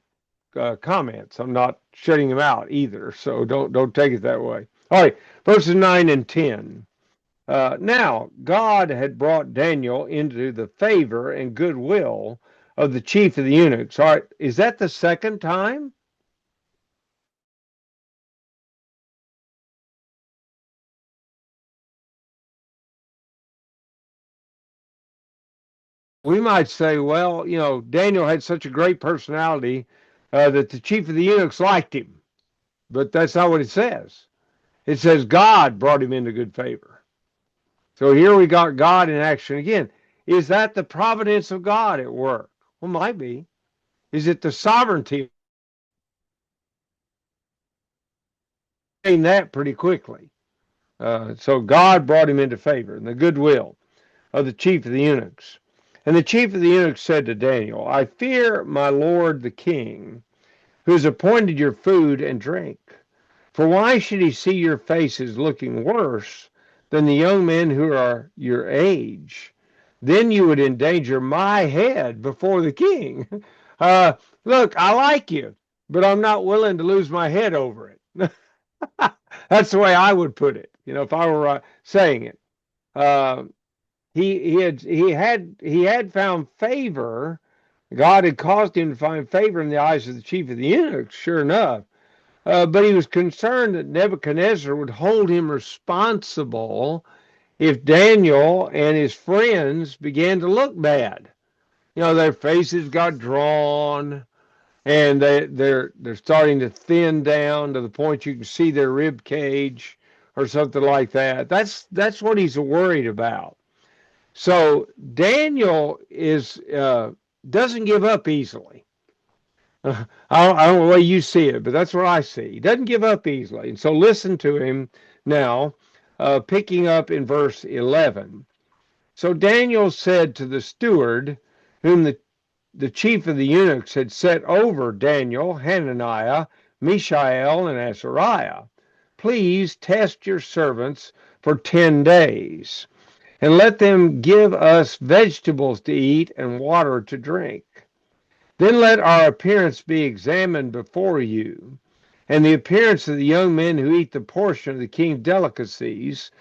comments. I'm not shutting him out either, so don't take it that way. All right, verses 9 and 10. Now God had brought Daniel into the favor and goodwill of the chief of the eunuchs. All right, is that the second time? We might say, well, Daniel had such a great personality that the chief of the eunuchs liked him. But that's not what it says. It says God brought him into good favor. So here we got God in action again. Is that the providence of God at work? Well, might be. Is it the sovereignty? Saying that pretty quickly. So God brought him into favor and the goodwill of the chief of the eunuchs. And the chief of the eunuchs said to Daniel, I fear my lord the king, who has appointed your food and drink. For why should he see your faces looking worse than the young men who are your age? Then you would endanger my head before the king. Look, I like you, but I'm not willing to lose my head over it. That's the way I would put it, if I were saying it. He had found favor. God had caused him to find favor in the eyes of the chief of the eunuchs, sure enough. But he was concerned that Nebuchadnezzar would hold him responsible if Daniel and his friends began to look bad. Their faces got drawn, and they're starting to thin down to the point you can see their rib cage or something like that. That's what he's worried about. So Daniel is doesn't give up easily. I don't know the way you see it, but that's what I see. He doesn't give up easily. And so listen to him now, picking up in verse 11. So Daniel said to the steward, whom the chief of the eunuchs had set over Daniel, Hananiah, Mishael, and Azariah, please test your servants for 10 days, and let them give us vegetables to eat and water to drink. Then let our appearance be examined before you, and the appearance of the young men who eat the portion of the king's delicacies,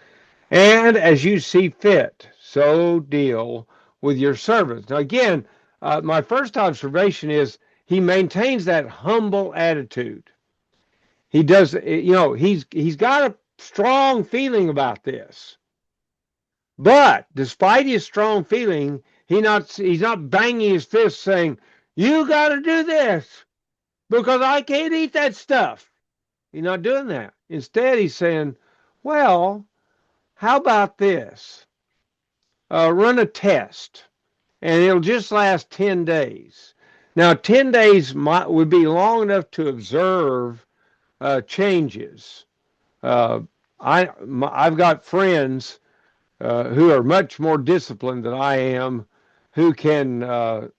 and as you see fit, so deal with your servants. Now, again, my first observation is he maintains that humble attitude. He does, he's got a strong feeling about this. But despite his strong feeling, he's not banging his fist saying, "You got to do this because I can't eat that stuff." He's not doing that. Instead, he's saying, "Well, how about this? Run a test, and it'll just last 10 days." Now, 10 days would be long enough to observe changes. I've got friends who are much more disciplined than I am, who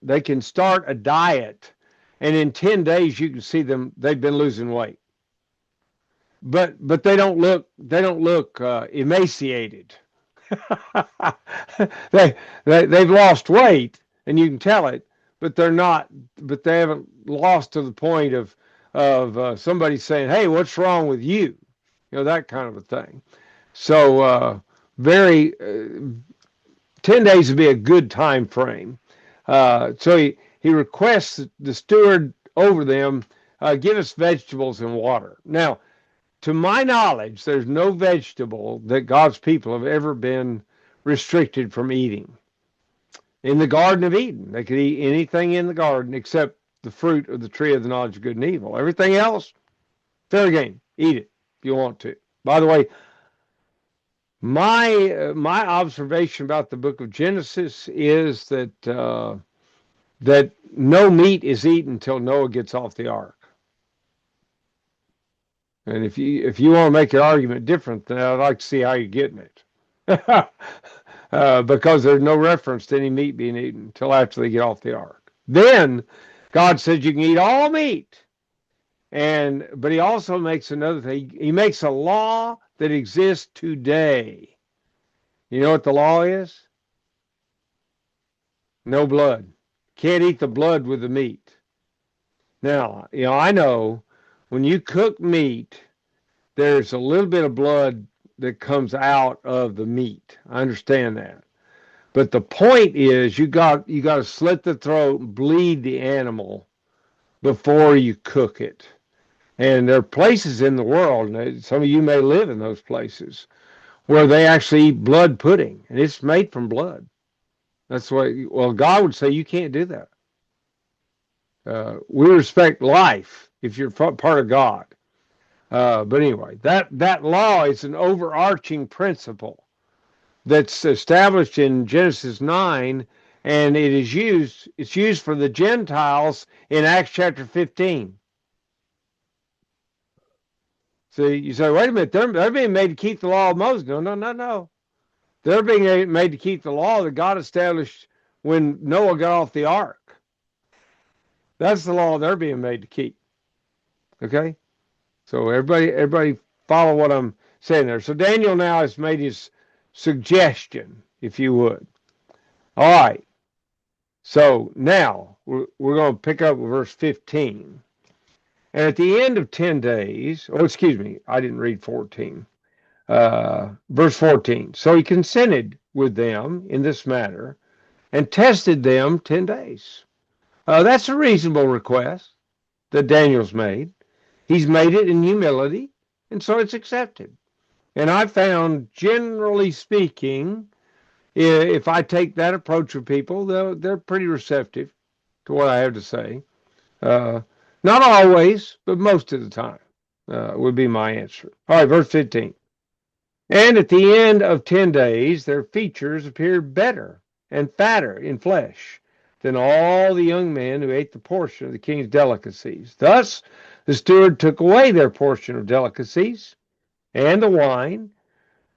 they can start a diet, and in 10 days you can see they've been losing weight. But they don't look emaciated. They've lost weight, and you can tell it, but they haven't lost to the point of somebody saying, "Hey, what's wrong with you?" That kind of a thing. So 10 days would be a good time frame. So he requests the steward over them, give us vegetables and water. Now, to my knowledge, there's no vegetable that God's people have ever been restricted from eating. In the Garden of Eden, they could eat anything in the garden except the fruit of the tree of the knowledge of good and evil. Everything else, fair game. Eat it if you want to. By the way, my observation about the book of Genesis is that that no meat is eaten until Noah gets off the ark. And if you want to make an argument different, then I'd like to see how you're getting it. Because there's no reference to any meat being eaten until after they get off the ark. Then God says you can eat all meat. But he also makes another thing. He makes a law that exists today. You know what the law is? No blood. Can't eat the blood with the meat. Now, I know when you cook meat, there's a little bit of blood that comes out of the meat. I understand that. But the point is you got to slit the throat and bleed the animal before you cook it. And there are places in the world, and some of you may live in those places, where they actually eat blood pudding, and it's made from blood. That's well, God would say you can't do that. We respect life if you're part of God. But anyway, that law is an overarching principle that's established in Genesis 9, and it's used for the Gentiles in Acts chapter 15. So you say, wait a minute, they're being made to keep the law of Moses. No. They're being made to keep the law that God established when Noah got off the ark. That's the law they're being made to keep. Okay? So everybody follow what I'm saying there. So Daniel now has made his suggestion, if you would. All right. So now we're going to pick up with verse 15. And at the end of 10 days, I didn't read 14. Verse 14. So he consented with them in this matter and tested them 10 days. That's a reasonable request that Daniel's made. He's made it in humility, and so it's accepted. And I found, generally speaking, if I take that approach with people, they're pretty receptive to what I have to say. Not always, but most of the time would be my answer. All right, verse 15. And at the end of 10 days, their features appeared better and fatter in flesh than all the young men who ate the portion of the king's delicacies. Thus, the steward took away their portion of delicacies and the wine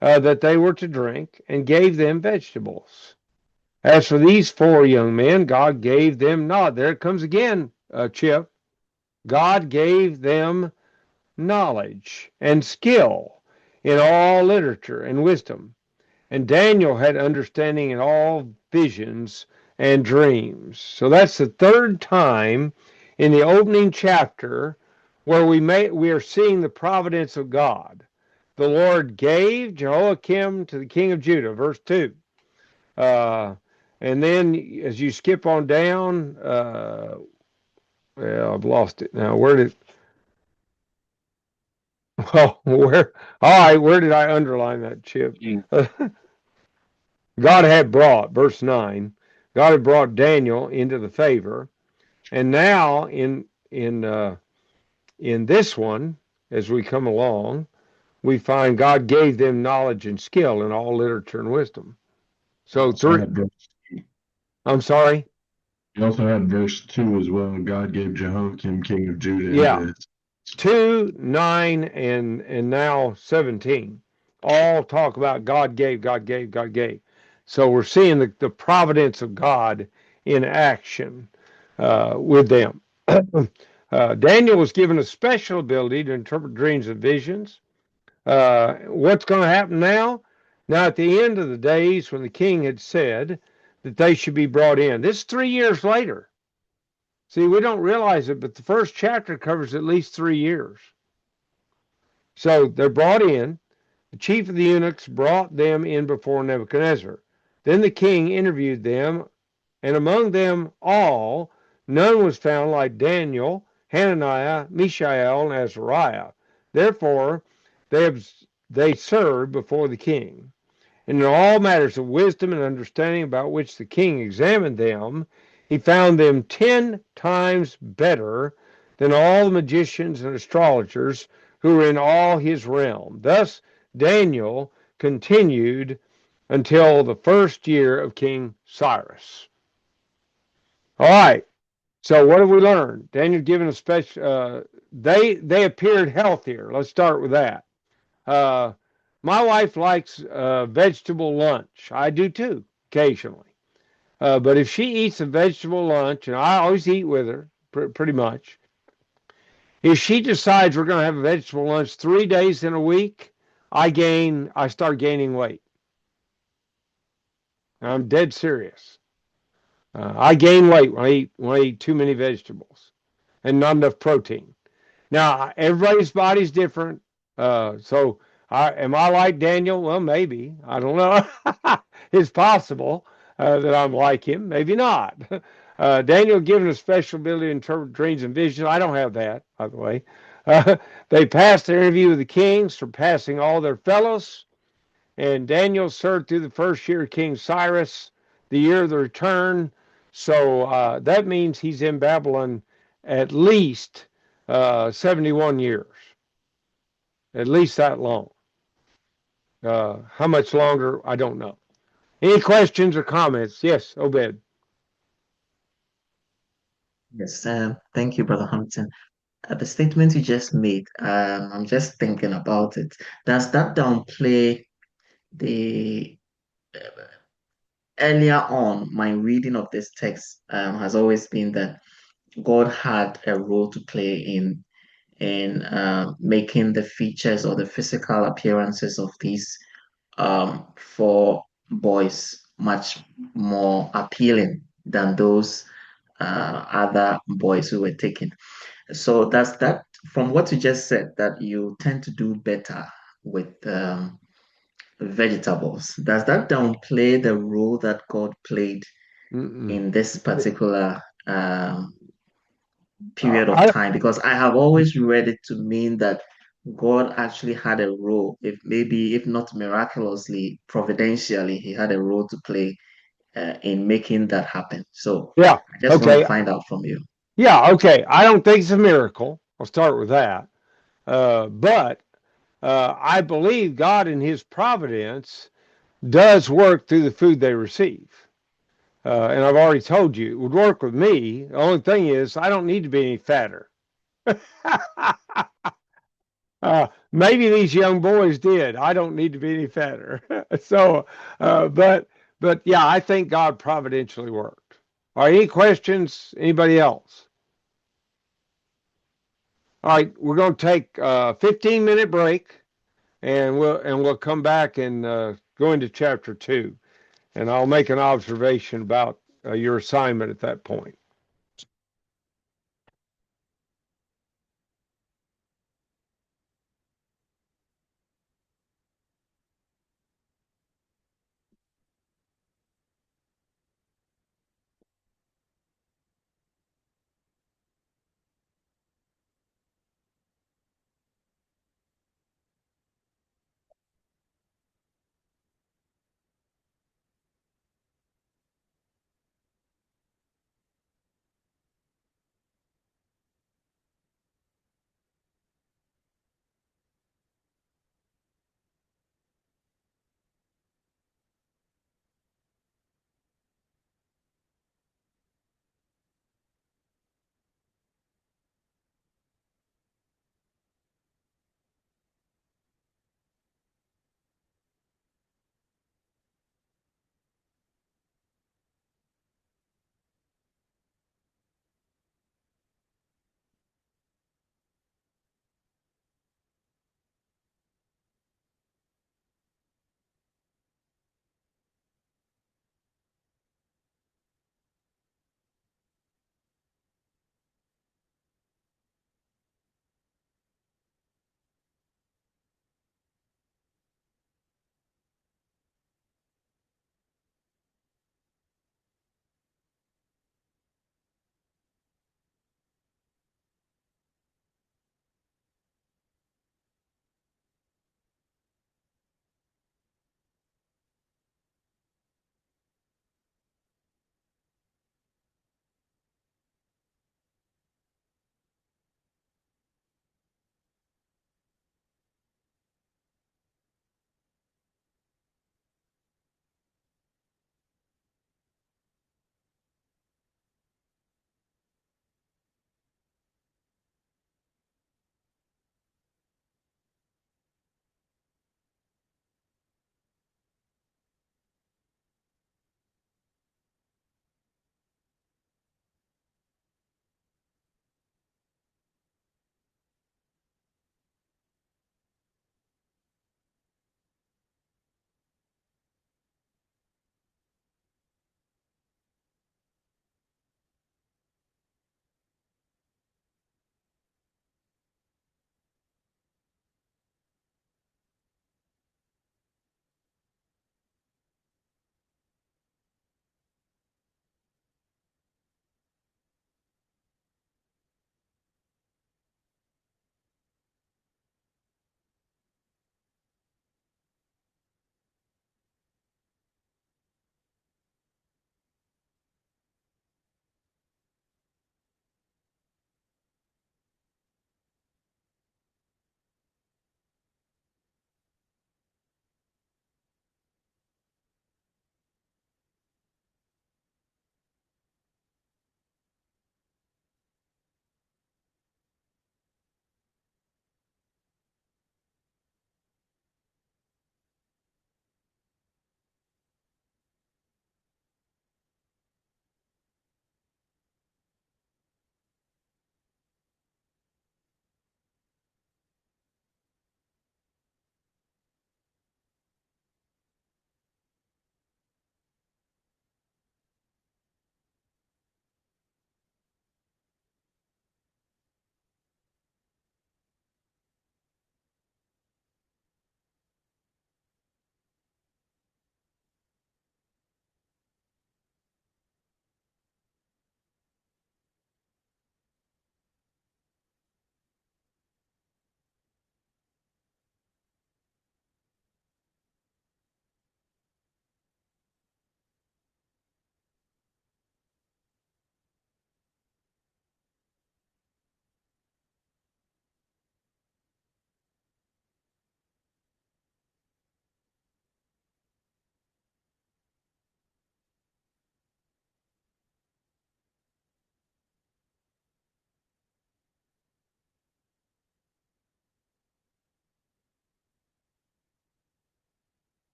that they were to drink and gave them vegetables. As for these 4 young men, God gave them not. There it comes again, Chip. God gave them knowledge and skill in all literature and wisdom. And Daniel had understanding in all visions and dreams. So that's the 3rd time in the opening chapter where we are seeing the providence of God. The Lord gave Jehoiakim to the king of Judah, verse 2. And then as you skip on down, well, I've lost it now. Where did all right, where did I underline that, Chip? God had brought, verse 9, God had brought Daniel into the favor. And now in this one, as we come along, we find God gave them knowledge and skill in all literature and wisdom. So I'm sorry. You also had verse 2 as well. God gave Jehoiakim, king of Judah. Yeah. 2, 9, and now 17 all talk about God gave, God gave, God gave. So we're seeing the providence of God in action with them. Daniel was given a special ability to interpret dreams and visions. What's going to happen now? Now, at the end of the days when the king had said that they should be brought in, this is 3 years later. See, we don't realize it, but the first chapter covers at least 3 years. So they're brought in. The chief of the eunuchs brought them in before Nebuchadnezzar. Then the king interviewed them, and among them all, none was found like Daniel, Hananiah, Mishael, and Azariah. Therefore, they served before the king. And in all matters of wisdom and understanding about which the king examined them, he found them 10 times better than all the magicians and astrologers who were in all his realm. Thus Daniel continued until the 1st year of King Cyrus. All right. So what have we learned? Daniel given a special. They appeared healthier. Let's start with that. My wife likes vegetable lunch. I do too, occasionally. But if she eats a vegetable lunch, and I always eat with her, pretty much, if she decides we're going to have a vegetable lunch 3 days in a week, I start gaining weight. I'm dead serious. I gain weight when I eat too many vegetables and not enough protein. Now, everybody's body's different. So am I like Daniel? Well, maybe. I don't know. It's possible that I'm like him. Maybe not. Daniel given a special ability to interpret dreams and visions. I don't have that, by the way. They passed their interview with the king, surpassing all their fellows. And Daniel served through the 1st year of King Cyrus, the year of the return. So that means he's in Babylon at least 71 years. At least that long. How much longer, I don't know. Any questions or comments? Yes, Obed. Yes, thank you, Brother Huntington. The statement you just made, I'm just thinking about it. Does that downplay the earlier on, my reading of this text has always been that God had a role to play in making the features or the physical appearances of these 4 boys much more appealing than those other boys who were taken. So that's that. From what you just said, that you tend to do better with vegetables. Does that downplay the role that God played in this particular period of time? Because I have always read it to mean that God actually had a role, if maybe if not miraculously, providentially, he had a role to play in making that happen. So Yeah. I just want to Okay. find out from you. Yeah. Okay. I don't think it's a miracle. I'll start with that. But I believe God in his providence does work through the food they receive. And I've already told you it would work with me. The only thing is, I don't need to be any fatter. Maybe these young boys did. I don't need to be any fatter. So, but yeah, I think God providentially worked. All right, any questions? Anybody else? All right, we're going to take a 15-minute break, and we'll come back and go into chapter 2, and I'll make an observation about your assignment at that point.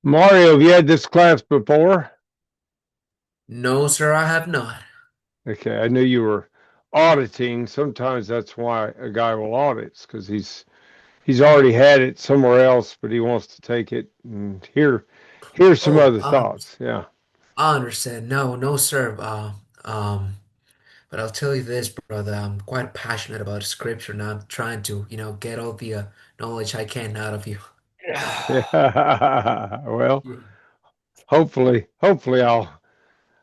Mario, have you had this class before? No, sir, I have not. Okay, I knew you were auditing. Sometimes that's why a guy will audit, because he's already had it somewhere else, but he wants to take it and here's some Oh, other thoughts. Yeah. I understand. No, no, sir. But I'll tell you this, brother. I'm quite passionate about scripture, and I'm trying to, get all the knowledge I can out of you. Yeah. Well, Yeah. hopefully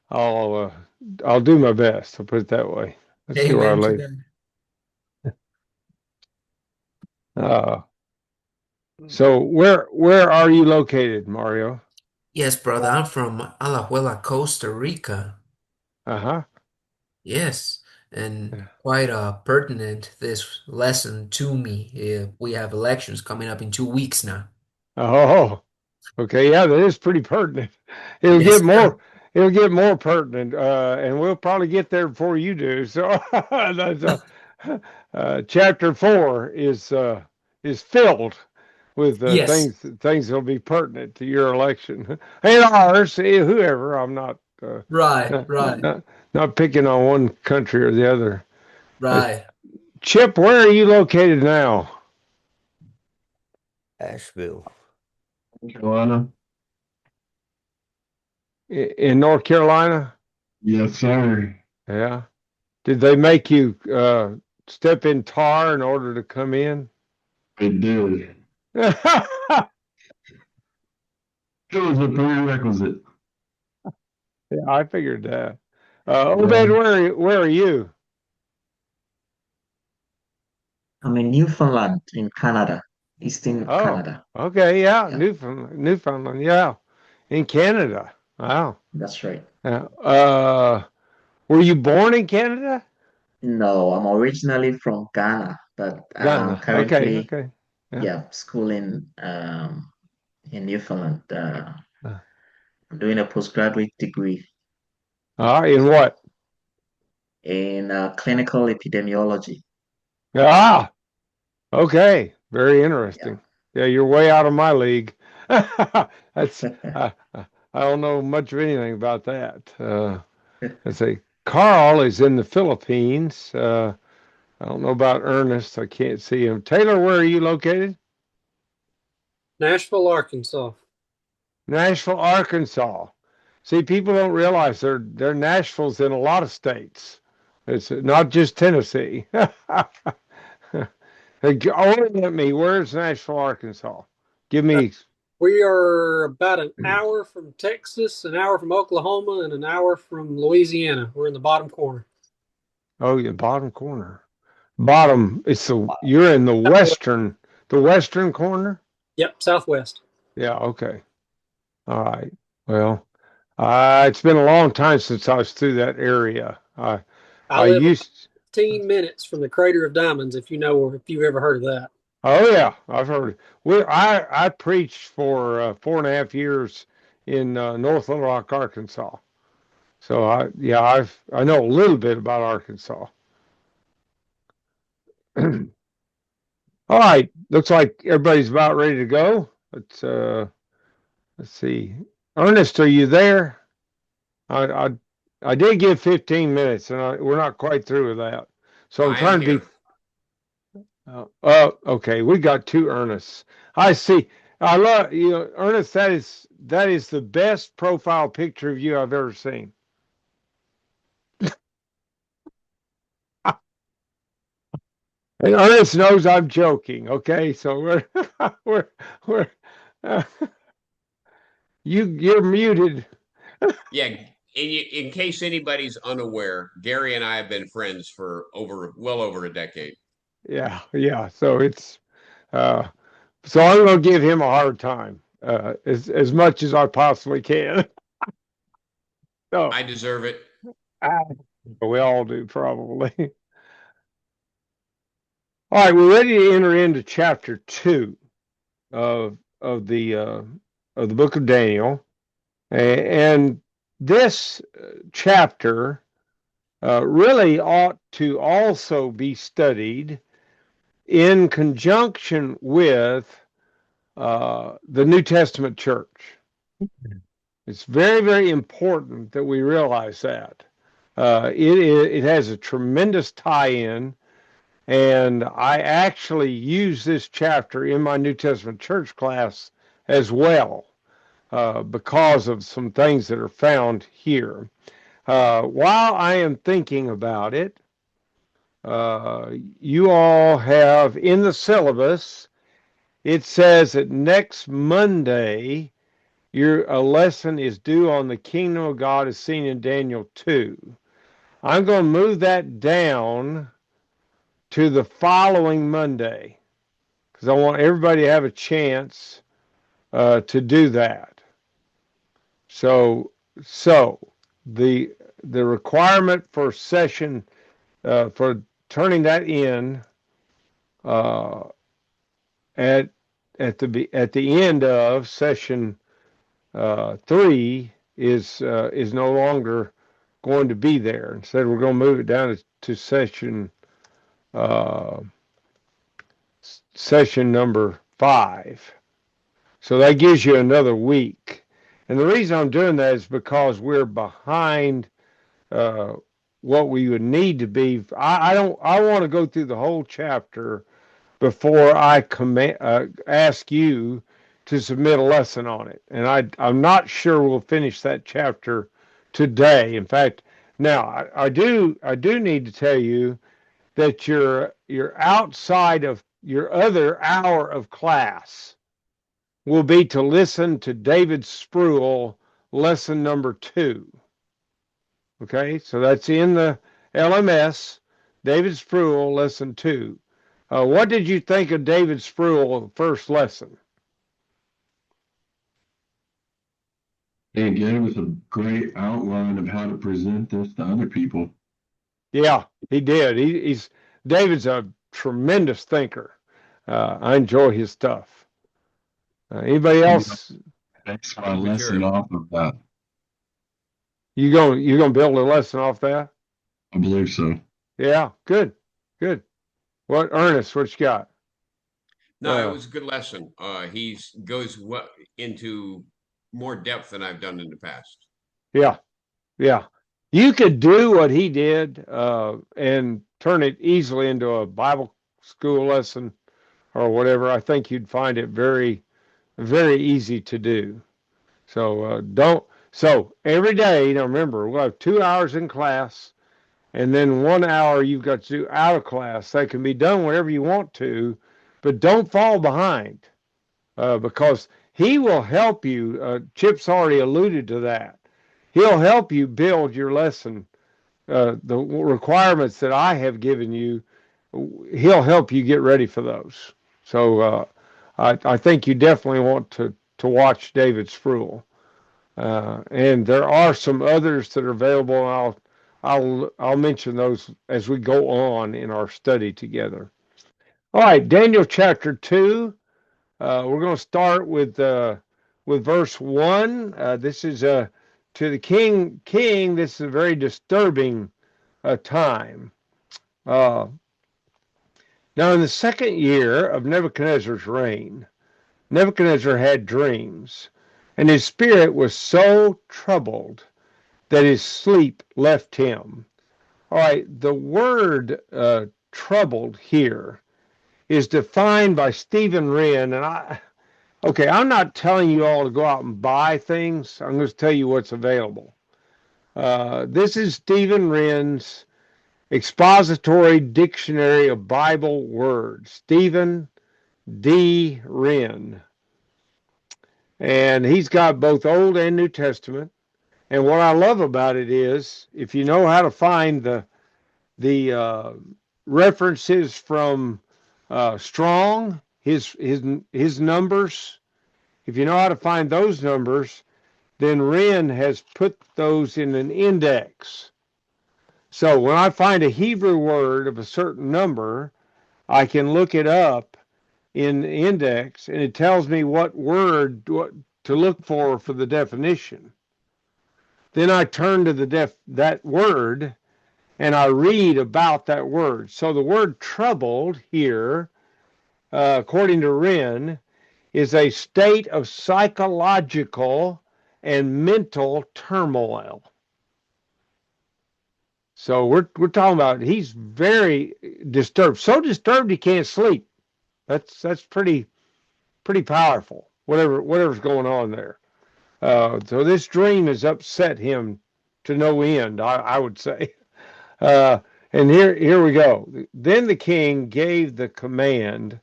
I'll uh, I'll do my best. I'll put it that way. Let's see where I Amen to lay. that. Uh, so where are you located, Mario? Yes, brother. I'm from Alajuela, Costa Rica. Uh-huh. Yes, and Yeah. quite pertinent this lesson to me. We have elections coming up in 2 weeks now. Oh, okay. Yeah, that is pretty pertinent. It'll Yes, get sir. more it'll get more pertinent, and we'll probably get there before you do. So that's chapter 4 is filled with Yes. things that'll be pertinent to your election and ours, whoever. I'm Right, not, right, not picking on one country or the other. Uh, right. Chip, where are you located now? Asheville. Carolina. In North Carolina? Yes, sir. Yeah. Did they make you step in tar in order to come in? It did. Yeah, It was a prerequisite. I figured that. Yeah. Obed, where are you? I'm in Newfoundland in Canada, Eastern Oh, Canada. okay, yeah, Yeah, Newfoundland, yeah, in Canada. Wow. that's right. Yeah. Were you born in Canada? No, I'm originally from Ghana, but Ghana. Okay, currently, okay. Yeah. yeah, schooling in Newfoundland. Uh, I'm doing a postgraduate degree in what? in clinical epidemiology. Ah, okay. Very Yeah. interesting. Yeah, you're way out of my league. That's I don't know much of anything about that. Let's see. Carl is in the Philippines. I don't know about Ernest. I can't see him. Taylor, where are you located? Nashville, Arkansas. Nashville, Arkansas. See, people don't realize there are Nashvilles in a lot of states. It's not just Tennessee. Orient me. Where's Nashville, Arkansas? Give Uh, me. we are about an hour from Texas, an hour from Oklahoma, and an hour from Louisiana. We're in the bottom corner. Oh, yeah, bottom corner. Bottom. You're in Southwest. the western corner. Yep, southwest. Yeah. Okay. All right. Well, it's been a long time since I was through that area. I I live about used. 15 minutes from the Crater of Diamonds, if you know, or if you've ever heard of that. Oh yeah, I've heard it. I preached for 4.5 years in North Little Rock, Arkansas. So I know a little bit about Arkansas. All right, looks like everybody's about ready to go. Let's see. Ernest, are you there? I I, I did give 15 minutes, and we're not quite through with that. So I'm I am trying to be. here. Okay. We got two Ernests. I see. I love you, Ernest. That is the best profile picture of you I've ever seen. And Ernest knows I'm joking. Okay, so we're we're uh, you're muted. Yeah, in case anybody's unaware, Gary and I have been friends for well over a decade. Yeah, yeah. So it's uh, so I'm gonna give him a hard time as much as I possibly can. So I deserve it. we all do probably. All right, we're ready to enter into chapter 2 of of the uh, of the book of Daniel, and this chapter really ought to also be studied in conjunction with the New Testament church. It's very, very important that we realize that. It has a tremendous tie-in, and I actually use this chapter in my New Testament church class as well because of some things that are found here. While I am thinking about it, you all have in the syllabus, it says that next Monday, a lesson is due on the kingdom of God as seen in Daniel 2. I'm going to move that down to the following Monday because I want everybody to have a chance to do that. So the requirement for session for turning that in uh, at the end of session 3 is no longer going to be there. Instead, we're going to move it down to uh, session number 5. So that gives you another week. And the reason I'm doing that is because we're behind what we would need to be. I want to go through the whole chapter before I ask you to submit a lesson on it. And I'm not sure we'll finish that chapter today. In fact, now I do need to tell you that you're outside of your other hour of class will be to listen to David Spruill lesson number 2. Okay, so that's in the LMS, David Spruill lesson 2. What did you think of David Spruill first lesson? He gave us a great outline of how to present this to other people. Yeah, he did. David's a tremendous thinker. I enjoy his stuff. Anybody else? Thanks my lesson off of that. You gonna build a lesson off that? I believe so. Yeah, good. What, Ernest? What you got? No, it was a good lesson. He goes into more depth than I've done in the past. Yeah. You could do what he did and turn it easily into a Bible school lesson or whatever. I think you'd find it very, very easy to do. So So every day, now remember, we'll have 2 hours in class, and then 1 hour you've got to do out of class. That can be done whenever you want to, but don't fall behind because he will help you. Chip's already alluded to that. He'll help you build your lesson. The requirements that I have given you, he'll help you get ready for those. So I think you definitely want to watch David Spruill. And there are some others that are available. And I'll mention those as we go on in our study together. All right, Daniel chapter 2. We're going to start with verse 1. This is to the king. This is a very disturbing time. Now, in the second year of Nebuchadnezzar's reign, Nebuchadnezzar had dreams, and his spirit was so troubled that his sleep left him. All right, the word troubled here is defined by Stephen Wren, and I'm not telling you all to go out and buy things. I'm going to tell you what's available. This is Stephen Wren's Expository Dictionary of Bible Words. Stephen D. Wren. And he's got both Old and New Testament. And what I love about it is, if you know how to find the references from Strong, his numbers, if you know how to find those numbers, then Wren has put those in an index. So when I find a Hebrew word of a certain number, I can look it up in the index, and it tells me what to look for the definition. Then I turn to that word, and I read about that word. So the word troubled here, according to Wren, is a state of psychological and mental turmoil. So we're talking about he's very disturbed, so disturbed he can't sleep. That's pretty powerful. Whatever's going on there. So this dream has upset him to no end, I would say. And here we go. Then the king gave the command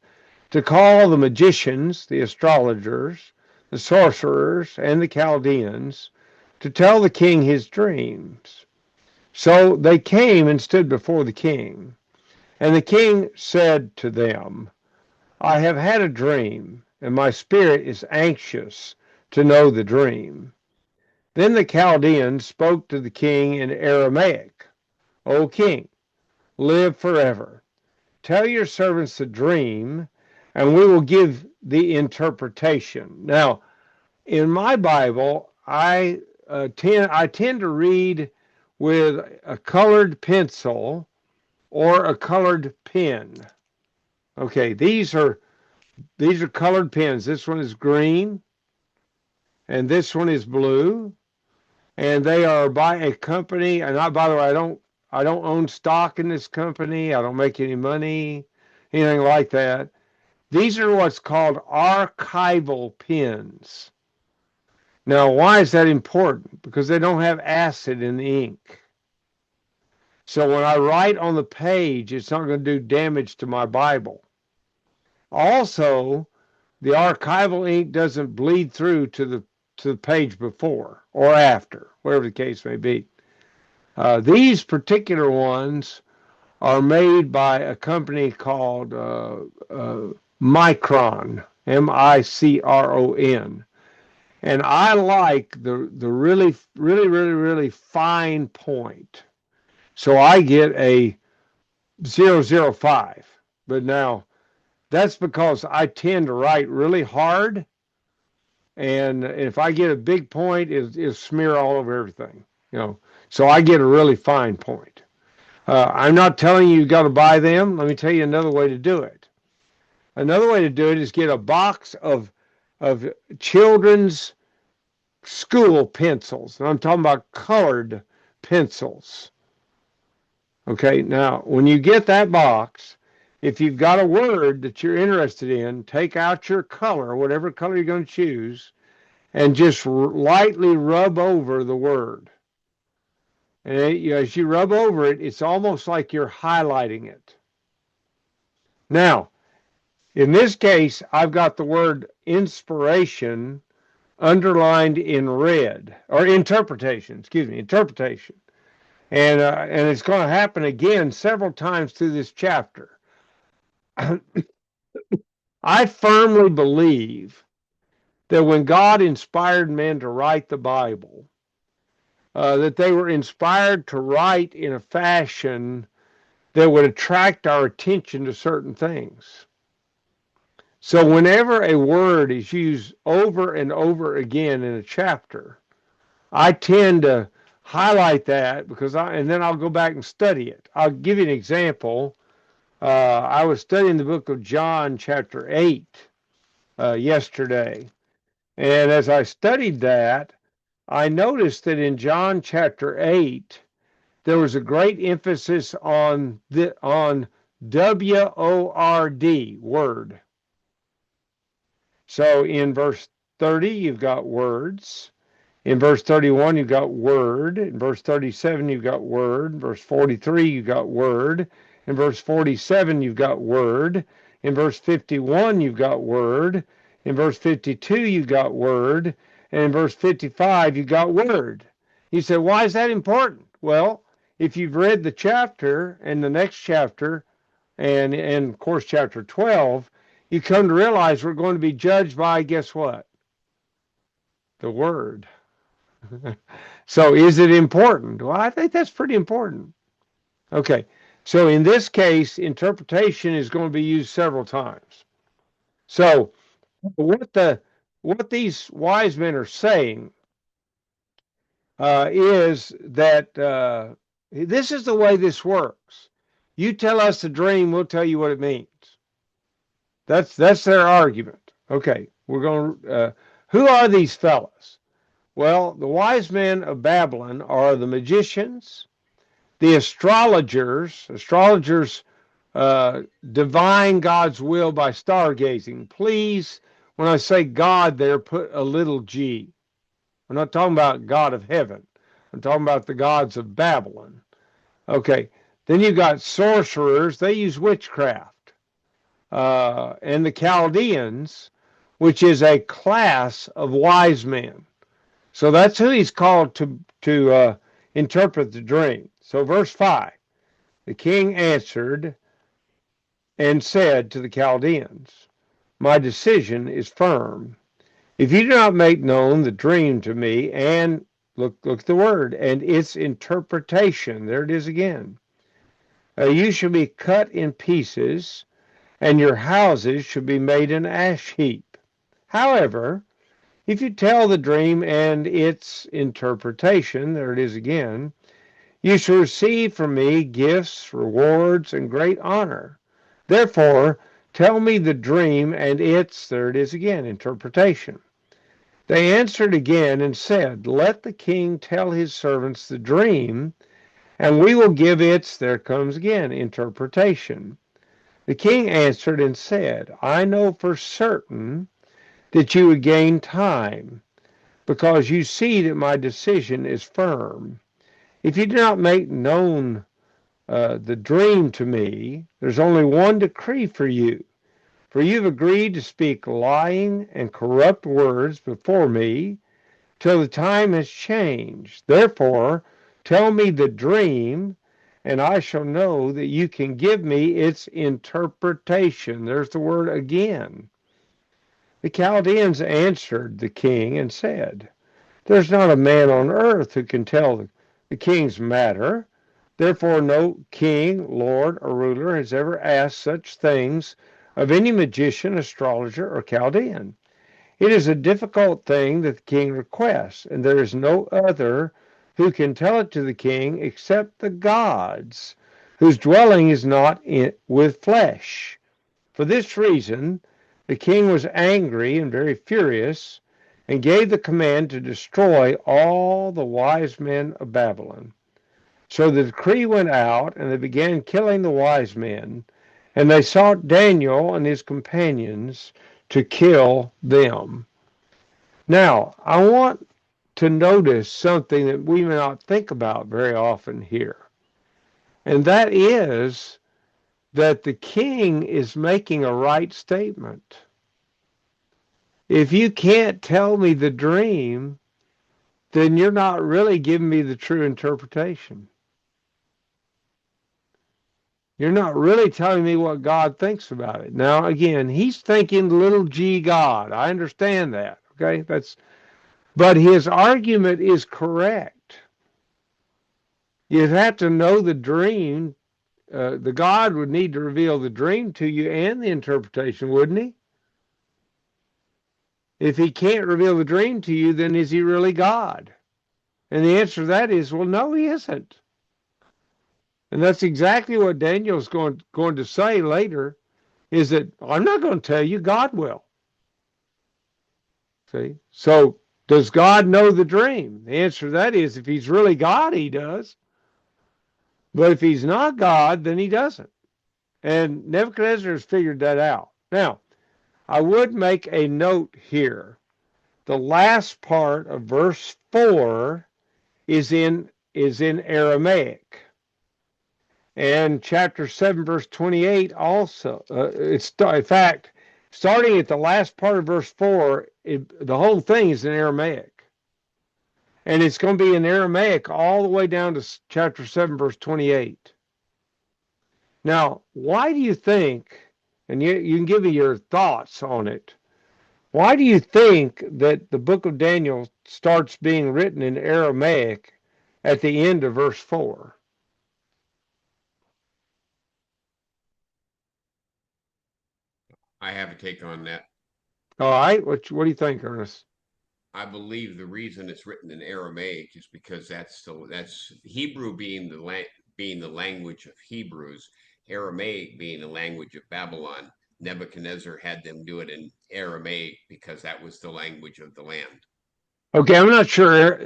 to call the magicians, the astrologers, the sorcerers, and the Chaldeans to tell the king his dreams. So they came and stood before the king. And the king said to them, I have had a dream, and my spirit is anxious to know the dream. Then the Chaldeans spoke to the king in Aramaic, O king, live forever. Tell your servants the dream, and we will give the interpretation. Now, in my Bible, I tend to read with a colored pencil or a colored pen. Okay, these are colored pens. This one is green, and this one is blue, and they are by a company. And by the way, I don't own stock in this company. I don't make any money, anything like that. These are what's called archival pens. Now, why is that important? Because they don't have acid in the ink. So when I write on the page, it's not going to do damage to my Bible. Also, the archival ink doesn't bleed through to the page before or after, whatever the case may be. These particular ones are made by a company called Micron, Micron. And I like the really, really, really, really fine point. So I get a 005. But now, that's because I tend to write really hard. And if I get a big point, it'll smear all over everything. So I get a really fine point. I'm not telling you got to buy them. Let me tell you another way to do it. Another way to do it is get a box of children's school pencils. And I'm talking about colored pencils. Okay, now when you get that box, if you've got a word that you're interested in, take out your color, whatever color you're going to choose, and just lightly rub over the word. And as you rub over it, it's almost like you're highlighting it. Now, in this case, I've got the word inspiration underlined in red, or interpretation. And it's going to happen again several times through this chapter. I firmly believe that when God inspired men to write the Bible, that they were inspired to write in a fashion that would attract our attention to certain things. So whenever a word is used over and over again in a chapter, I tend to highlight that and then I'll go back and study it. I'll give you an example. I was studying the book of John, chapter 8, yesterday. And as I studied that, I noticed that in John chapter 8, there was a great emphasis on W-O-R-D, word. So in verse 30, you've got words. In verse 31, you've got word. In verse 37, you've got word. In verse 43, you've got word. In verse 47, you've got word. In verse 51, you've got word. In verse 52, you've got word. And in verse 55, you've got word. You say, why is that important? Well, if you've read the chapter and the next chapter, and of course, chapter 12, you come to realize we're going to be judged by, guess what? The word. So is it important? Well, I think that's pretty important. Okay, so in this case, interpretation is going to be used several times. So what these wise men are saying is that this is the way this works. You tell us the dream, we'll tell you what it means. That's their argument. Okay, we're going. Who are these fellows? Well, the wise men of Babylon are the magicians, the astrologers. Astrologers divine God's will by stargazing. Please, when I say God there, put a little g. I'm not talking about God of heaven. I'm talking about the gods of Babylon. Okay, then you've got sorcerers. They use witchcraft. And the Chaldeans, which is a class of wise men. So that's who he's called to interpret the dream. So verse 5, the king answered and said to the Chaldeans, my decision is firm. If you do not make known the dream to me, and look at the word, and its interpretation, there it is again, you shall be cut in pieces, and your houses shall be made an ash heap. However, if you tell the dream and its interpretation, there it is again, you shall receive from me gifts, rewards, and great honor. Therefore, tell me the dream and its, there it is again, interpretation. They answered again and said, let the king tell his servants the dream, and we will give its, there comes again, interpretation. The king answered and said, I know for certain that you would gain time, because you see that my decision is firm. If you do not make known the dream to me, there's only one decree for you. For you've agreed to speak lying and corrupt words before me till the time has changed. Therefore, tell me the dream, and I shall know that you can give me its interpretation. There's the word again. The Chaldeans answered the king and said, there's not a man on earth who can tell the king's matter. Therefore, no king, lord, or ruler has ever asked such things of any magician, astrologer, or Chaldean. It is a difficult thing that the king requests, and there is no other who can tell it to the king except the gods, whose dwelling is not with flesh. For this reason, the king was angry and very furious, and gave the command to destroy all the wise men of Babylon. So the decree went out, and they began killing the wise men, and they sought Daniel and his companions to kill them. Now, I want to notice something that we may not think about very often here, and that is that the king is making a right statement. If you can't tell me the dream, then you're not really giving me the true interpretation. You're not really telling me what God thinks about it. Now, again, he's thinking little g God. I understand that. Okay, but his argument is correct. You'd have to know the dream. The God would need to reveal the dream to you and the interpretation, wouldn't he? If he can't reveal the dream to you, then is he really God? And the answer to that is, well, no, he isn't. And that's exactly what Daniel's going to say later, is that I'm not going to tell you, God will. See? So does God know the dream? The answer to that is, if he's really God, he does. But if he's not God, then he doesn't. And Nebuchadnezzar has figured that out. Now, I would make a note here. The last part of verse 4 is in Aramaic. And chapter 7, verse 28 also. In fact, starting at the last part of verse 4, the whole thing is in Aramaic. And it's going to be in Aramaic all the way down to chapter 7, verse 28. Now, why do you think, and you can give me your thoughts on it, why do you think that the book of Daniel starts being written in Aramaic at the end of verse 4? I have a take on that. All right, what do you think, Ernest? I believe the reason it's written in Aramaic is because that's Hebrew being the language of Hebrews, Aramaic being the language of Babylon. Nebuchadnezzar had them do it in Aramaic because that was the language of the land. Okay, I'm not sure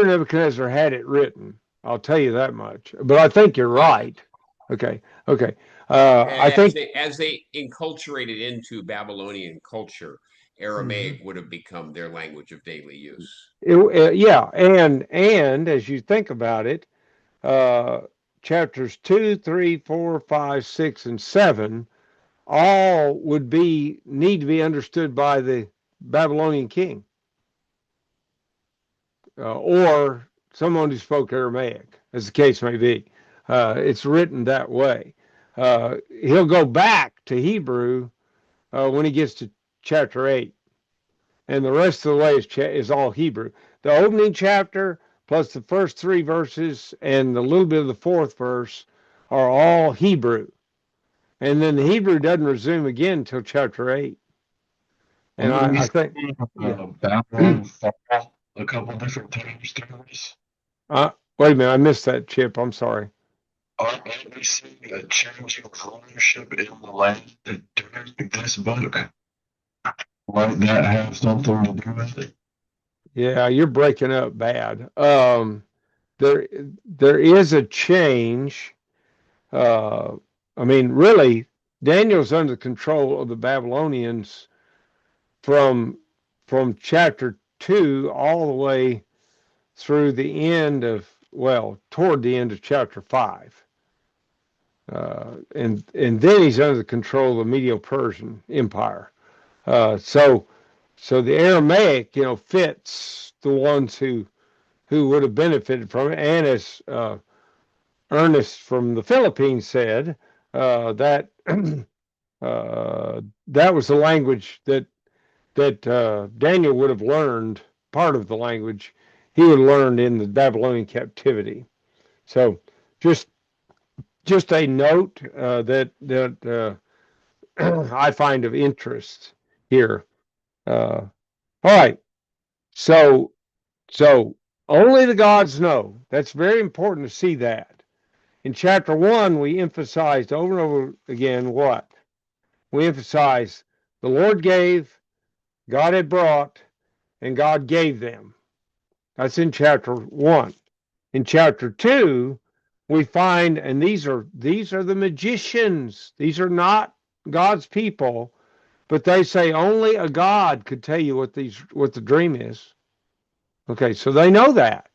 Nebuchadnezzar had it written. I'll tell you that much. But I think you're right. Okay. I think as they enculturated into Babylonian culture, Aramaic would have become their language of daily use. Yeah, and as you think about it, chapters 2, 3, 4, 5, 6, and 7 all need to be understood by the Babylonian king, or someone who spoke Aramaic, as the case may be. It's written that way. He'll go back to Hebrew when he gets to chapter 8. And the rest of the way is all Hebrew. The opening chapter plus the first 3 verses and a little bit of the 4th verse are all Hebrew. And then the Hebrew doesn't resume again until chapter 8. And I think Babylon fall a couple different times through this. Wait a minute, I missed that, Chip. I'm sorry. Aren't we seeing a changing ownership in the land during this book? Might that have something to do with it? Yeah, you're breaking up bad. There is a change. I mean, really, Daniel's under control of the Babylonians from chapter 2 all the way through the end of, toward the end of chapter 5. And then he's under the control of the Medo-Persian Empire. So the Aramaic, fits the ones who would have benefited from it. And as Ernest from the Philippines said, that that was the language that Daniel would have learned. Part of the language he would have learned in the Babylonian captivity. So just a note that I find of interest here. All right. So only the gods know. That's very important to see that. In chapter 1, we emphasized over and over again what? We emphasized the Lord gave, God had brought, and God gave them. That's in chapter 1. In chapter 2, we find, and these are the magicians. These are not God's people, but they say only a God could tell you what the dream is. Okay, so they know that.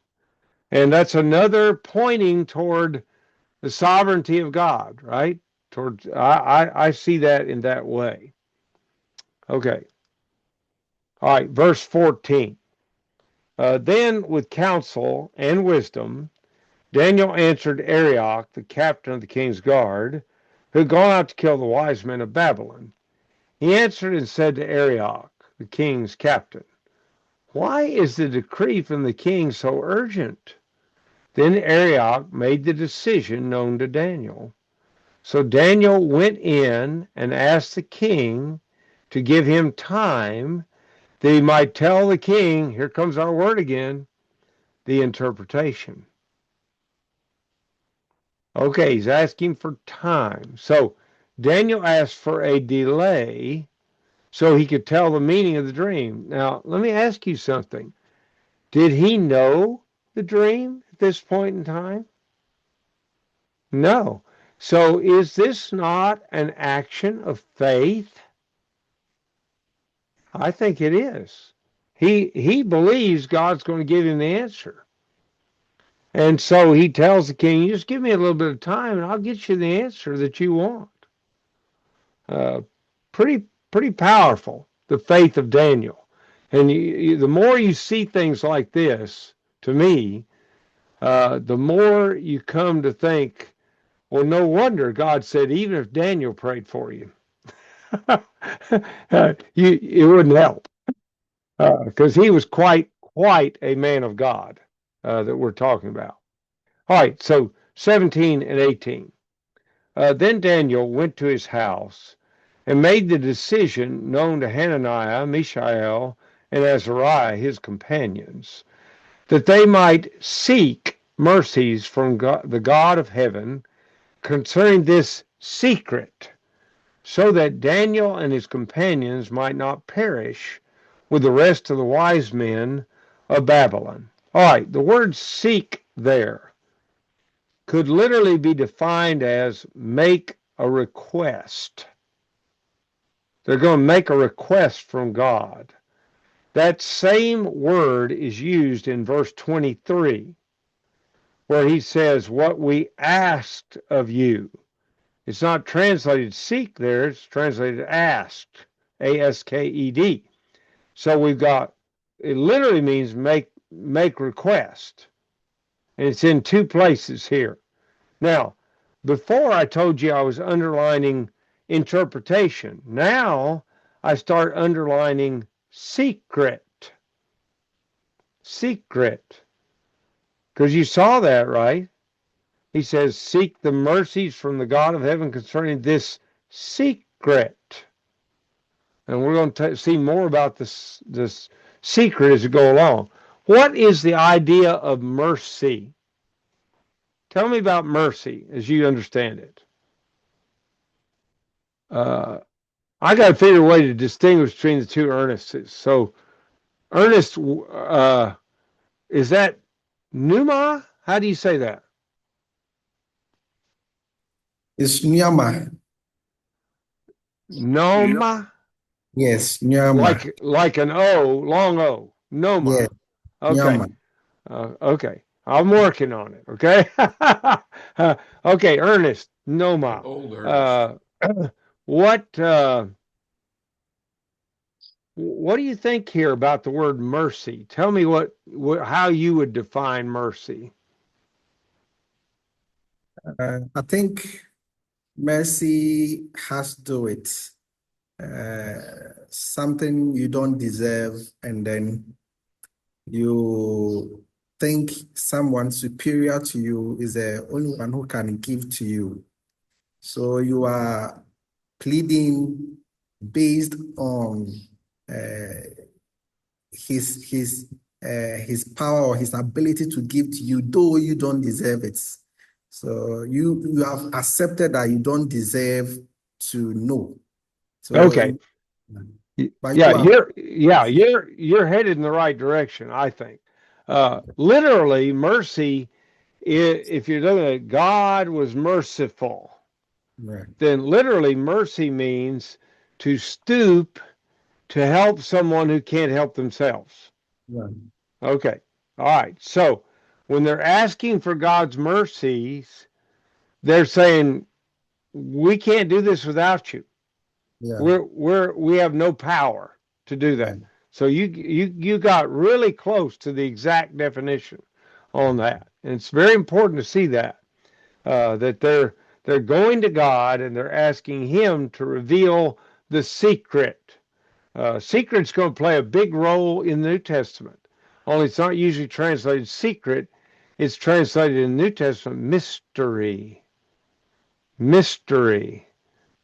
And that's another pointing toward the sovereignty of God, right? I see that in that way. Okay. All right, verse 14. Then with counsel and wisdom, Daniel answered Arioch, the captain of the king's guard, who had gone out to kill the wise men of Babylon. He answered and said to Arioch, the king's captain, "Why is the decree from the king so urgent?" Then Arioch made the decision known to Daniel. So Daniel went in and asked the king to give him time that he might tell the king, here comes our word again, the interpretation. Okay, he's asking for time. So Daniel asked for a delay so he could tell the meaning of the dream. Now, let me ask you something. Did he know the dream at this point in time? No. So is this not an action of faith? I think it is. He believes God's going to give him the answer. And so he tells the king, you just give me a little bit of time and I'll get you the answer that you want. Uh, pretty powerful, the faith of Daniel. And the more you see things like this, to me, the more you come to think, well, no wonder God said, even if Daniel prayed for you, it wouldn't help, because he was quite a man of God that we're talking about. All right, so 17 and 18. Then Daniel went to his house and made the decision known to Hananiah, Mishael, and Azariah, his companions, that they might seek mercies from God, the God of heaven, concerning this secret, so that Daniel and his companions might not perish with the rest of the wise men of Babylon. All right, the word seek there could literally be defined as make a request. They're going to make a request from God. That same word is used in verse 23, where he says, what we asked of you. It's not translated seek there, it's translated asked, A-S-K-E-D. So we've got, it literally means make request. And it's in two places here. Now, before I told you I was underlining interpretation. Now I start underlining secret. Secret. Because you saw that, right? He says, seek the mercies from the God of heaven concerning this secret. And we're going to see more about this secret as we go along. What is the idea of mercy? Tell me about mercy as you understand it. I got to figure a way to distinguish between the two Ernests. So, Ernest, is that pneuma? How do you say that? It's Nyama. Noma? Yes, Nyama. Like an O, long O. Noma. Yes, Okay. Nyama. Okay. I'm working on it. Okay. Okay, Ernest, Noma. Old Ernest. What do you think here about the word mercy? Tell me how you would define mercy. I think mercy has to do with something you don't deserve, and then you think someone superior to you is the only one who can give to you. So you are pleading based on his power or his ability to give to you, though you don't deserve it. So you have accepted that you don't deserve to know. So Okay. but You're headed in the right direction, I think. Literally, mercy, if you're looking at God was merciful, right. then literally mercy means to stoop to help someone who can't help themselves. Right. Okay. All right. So when they're asking for God's mercies, they're saying, we can't do this without you. Yeah. We have no power to do that. Right. So you got really close to the exact definition on that. And it's very important to see that that they're going to God and they're asking him to reveal the secret. Secret's going to play a big role in the New Testament. Only it's not usually translated secret. It's translated in the New Testament mystery. Mystery.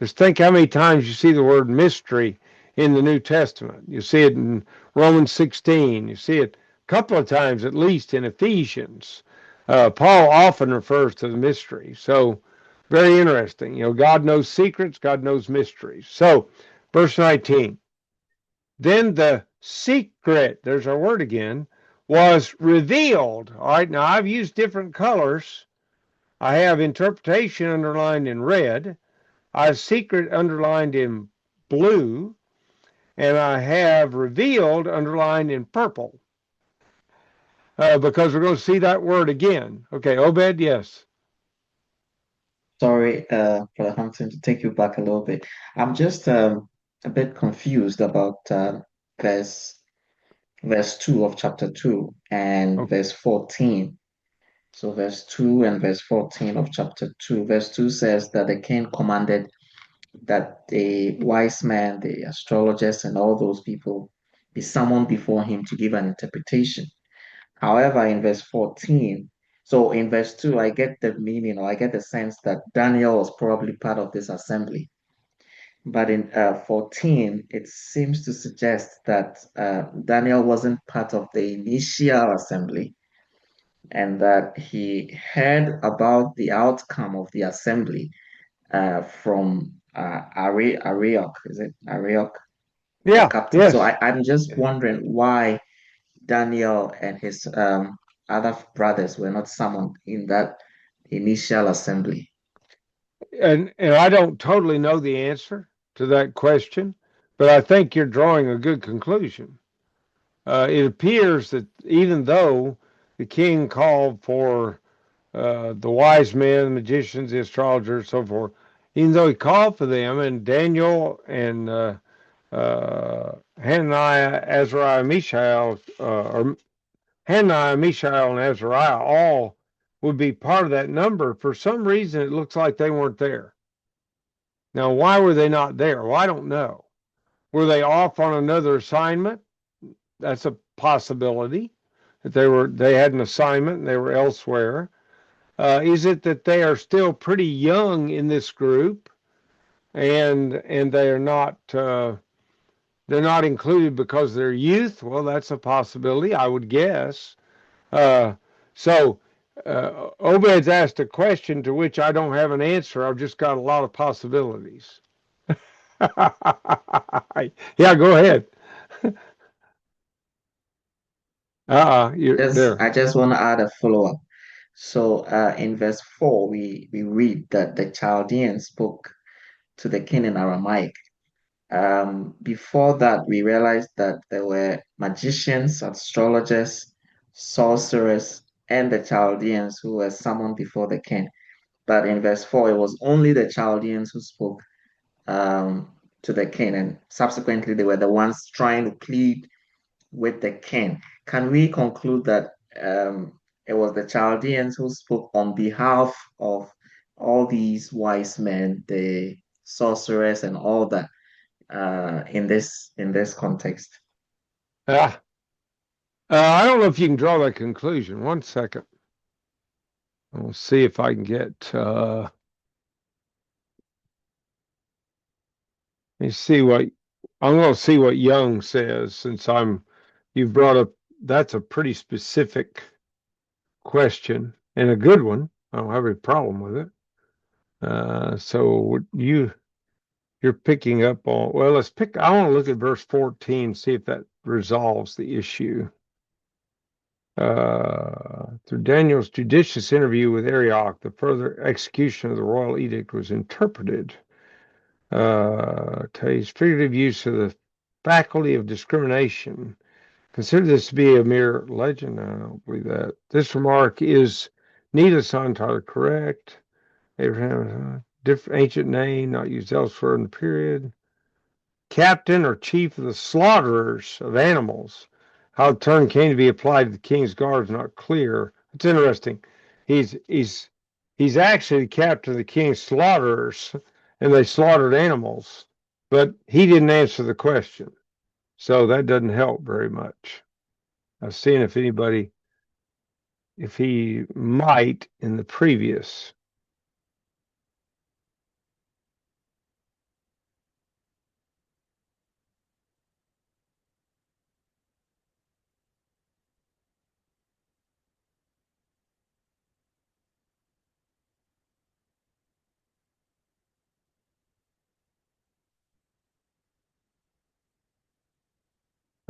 Just think how many times you see the word mystery in the New Testament. You see it in Romans 16. You see it a couple of times at least in Ephesians. Paul often refers to the mystery. So very interesting. God knows secrets, God knows mysteries. So verse 19, then the secret, there's our word again, was revealed. All right, now I've used different colors. I have interpretation underlined in red. I have secret underlined in blue. And I have revealed underlined in purple. Because we're going to see that word again. Okay, Obed, yes. Sorry, Brother Hampton, to take you back a little bit. I'm just a bit confused about verse verse 2 of chapter 2 and Okay. verse 14. So verse 2 and verse 14 of chapter 2. Verse 2 says that the king commanded that the wise men, the astrologers, and all those people be summoned before him to give an interpretation. However, in verse 14, so in verse 2, I get the meaning or I get the sense that Daniel was probably part of this assembly. But in 14, it seems to suggest that Daniel wasn't part of the initial assembly and that he heard about the outcome of the assembly from Arioch. Is it Arioch, the Yeah, captain? So yes. I'm just wondering why Daniel and his other brothers were not summoned in that initial assembly. And I don't totally know the answer to that question, but I think you're drawing a good conclusion. It appears that even though the king called for the wise men, the magicians, the astrologers, so forth, even though he called for them, and Daniel and Hananiah, Azariah, Mishael, or Hananiah, Mishael, and Azariah all would be part of that number. For some reason, it looks like they weren't there. Now, why were they not there? Well, I don't know. Were they off on another assignment? That's a possibility that they had an assignment and they were elsewhere. Is it that they are still pretty young in this group and they are not they're not included because they're youth? Well, that's a possibility, I would guess. Uh, so Obed's asked a question to which I don't have an answer. I've just got a lot of possibilities. Yeah, go ahead. You're there. I just want to add a follow-up. So in verse 4, we read that the Chaldeans spoke to the king in Aramaic. Before that, we realized that there were magicians, astrologers, sorcerers, and the Chaldeans who were summoned before the king. But in verse 4, it was only the Chaldeans who spoke to the king, and subsequently, they were the ones trying to plead with the king. Can we conclude that it was the Chaldeans who spoke on behalf of all these wise men, the sorcerers, and all that in this context? Uh, I don't know if you can draw that conclusion. One second. We'll see if I can get. Let me see what I'm going to see what Young says since you've brought up. That's a pretty specific question and a good one. I don't have a problem with it. So you're picking up on. Well, let's pick. I want to look at verse 14, see if that resolves the issue. Through Daniel's judicious interview with Arioch, the further execution of the royal edict was interpreted. His figurative use of the faculty of discrimination. Consider this to be a mere legend. I don't believe that. This remark is needless, entirely correct. Abraham, different ancient name, not used elsewhere in the period. Captain or chief of the slaughterers of animals. How the term came to be applied to the king's guard is not clear. It's interesting. He's actually the captain of the king's slaughterers, and they slaughtered animals, but he didn't answer the question, so that doesn't help very much. I was seeing if he might in the previous.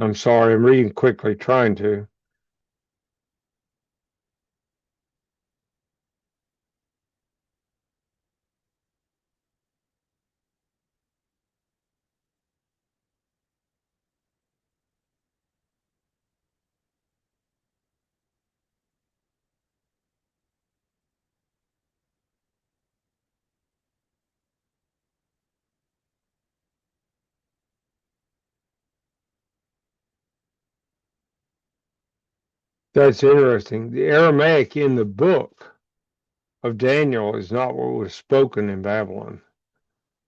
I'm sorry, I'm reading quickly, trying to. That's interesting. The Aramaic in the book of Daniel is not what was spoken in Babylon,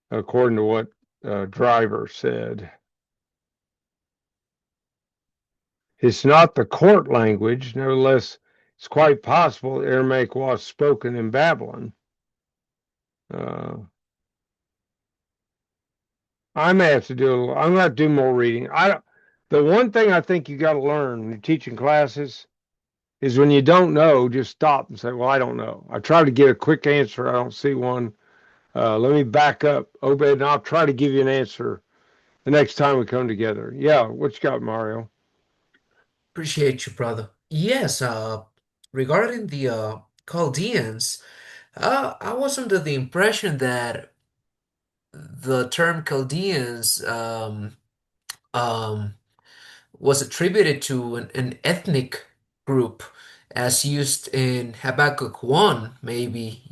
according to what Driver said. It's not the court language. Nevertheless, it's quite possible Aramaic was spoken in Babylon. I may have to do. I'm going to do more reading. The one thing I think you got to learn when you're teaching classes is when you don't know, just stop and say, "Well, I don't know." I try to get a quick answer. I don't see one. Let me back up, Obed, and I'll try to give you an answer the next time we come together. Yeah, what you got, Mario? Appreciate you, brother. Yes, regarding the Chaldeans, I was under the impression that the term Chaldeans um, was attributed to an ethnic group as used in Habakkuk 1, maybe,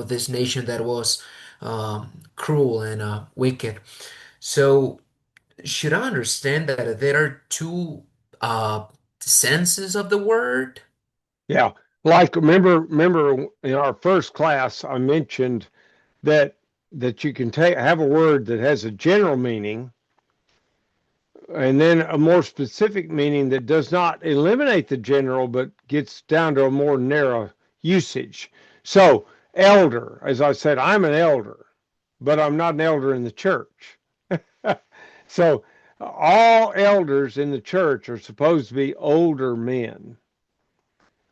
this nation that was cruel and wicked. So, should I understand that there are two uh, senses of the word? Yeah, like remember in our first class, I mentioned that you can have a word that has a general meaning and then a more specific meaning that does not eliminate the general but gets down to a more narrow usage. So, elder, as I said, I'm an elder, but I'm not an elder in the church. So, all elders in the church are supposed to be older men,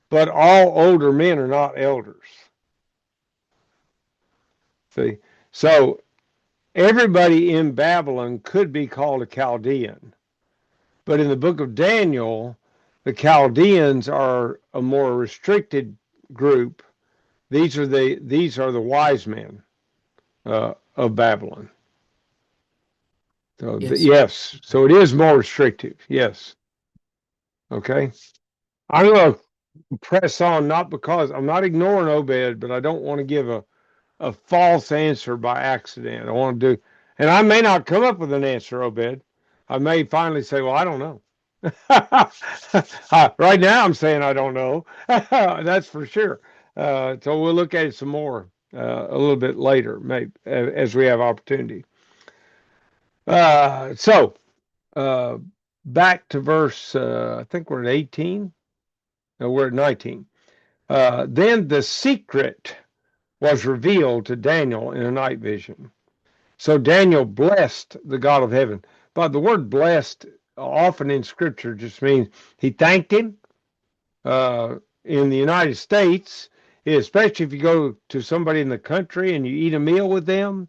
but all older men are not elders. See? So, everybody in Babylon could be called a Chaldean. But in the book of Daniel, the Chaldeans are a more restricted group. These are the wise men of Babylon. So Yes. yes, so it is more restrictive. Yes. Okay. I'm going to press on, not because I'm not ignoring Obed, but I don't want to give a false answer by accident. I want to do, and I may not come up with an answer, Obed. I may finally say, well, I don't know. Right now, I'm saying I don't know. That's for sure. So we'll look at it some more a little bit later, maybe as we have opportunity. So back to verse. I think we're at 18. No, we're at 19. Then the secret was revealed to Daniel in a night vision. So Daniel blessed the God of heaven. But the word blessed often in scripture just means he thanked him. In the United States, especially if you go to somebody in the country and you eat a meal with them,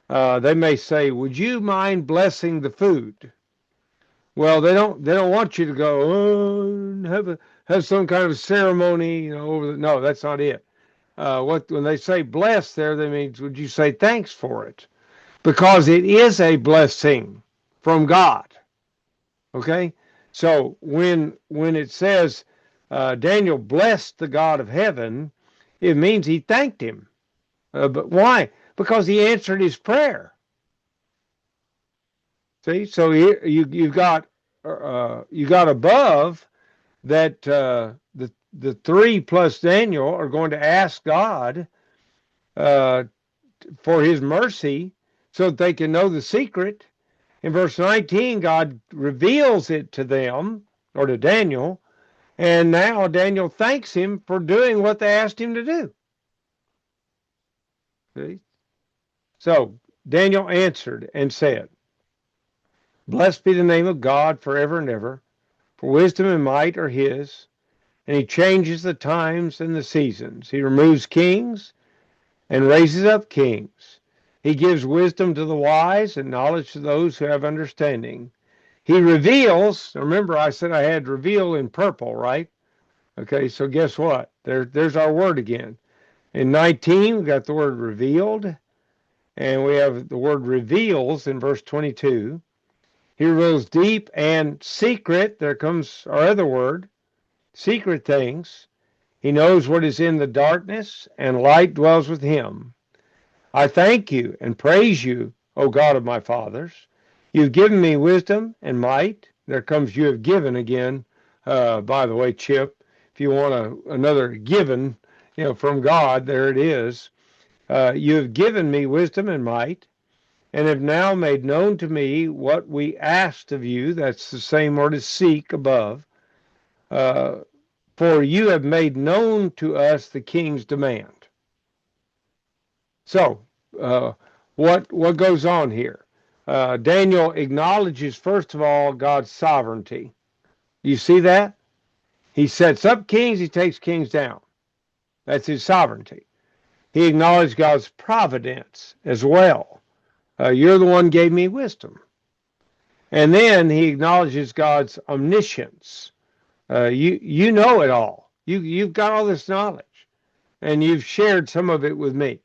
they may say, "Would you mind blessing the food?" Well, they don't want you to go, oh, have some kind of ceremony, no, that's not it. When they say bless there, they mean, would you say thanks for it? Because it is a blessing from God. Okay? So when it says Daniel blessed the God of heaven, it means he thanked him. But why? Because he answered his prayer. See, so you've got above that the three plus Daniel are going to ask God for his mercy so that they can know the secret. In verse 19, God reveals it to them, or to Daniel, and now Daniel thanks him for doing what they asked him to do. See? So Daniel answered and said, "Blessed be the name of God forever and ever, for wisdom and might are his, and he changes the times and the seasons. He removes kings and raises up kings. He gives wisdom to the wise and knowledge to those who have understanding. He reveals, remember I said I had reveal in purple, right? Okay, so guess what? There's our word again. In 19, we got the word revealed, and we have the word reveals in verse 22. He reveals deep and secret. There comes our other word, secret things. He knows what is in the darkness, and light dwells with him. I thank you and praise you, O God of my fathers. You've given me wisdom and might. There comes you have given again. By the way, Chip, if you want another given, from God, there it is. You have given me wisdom and might, and have now made known to me what we asked of you. That's the same word as seek above. For you have made known to us the king's demand. So, what goes on here? Daniel acknowledges, first of all, God's sovereignty. You see that? He sets up kings, he takes kings down. That's his sovereignty. He acknowledged God's providence as well. You're the one gave me wisdom. And then he acknowledges God's omniscience. You know it all. You've got all this knowledge, and you've shared some of it with me.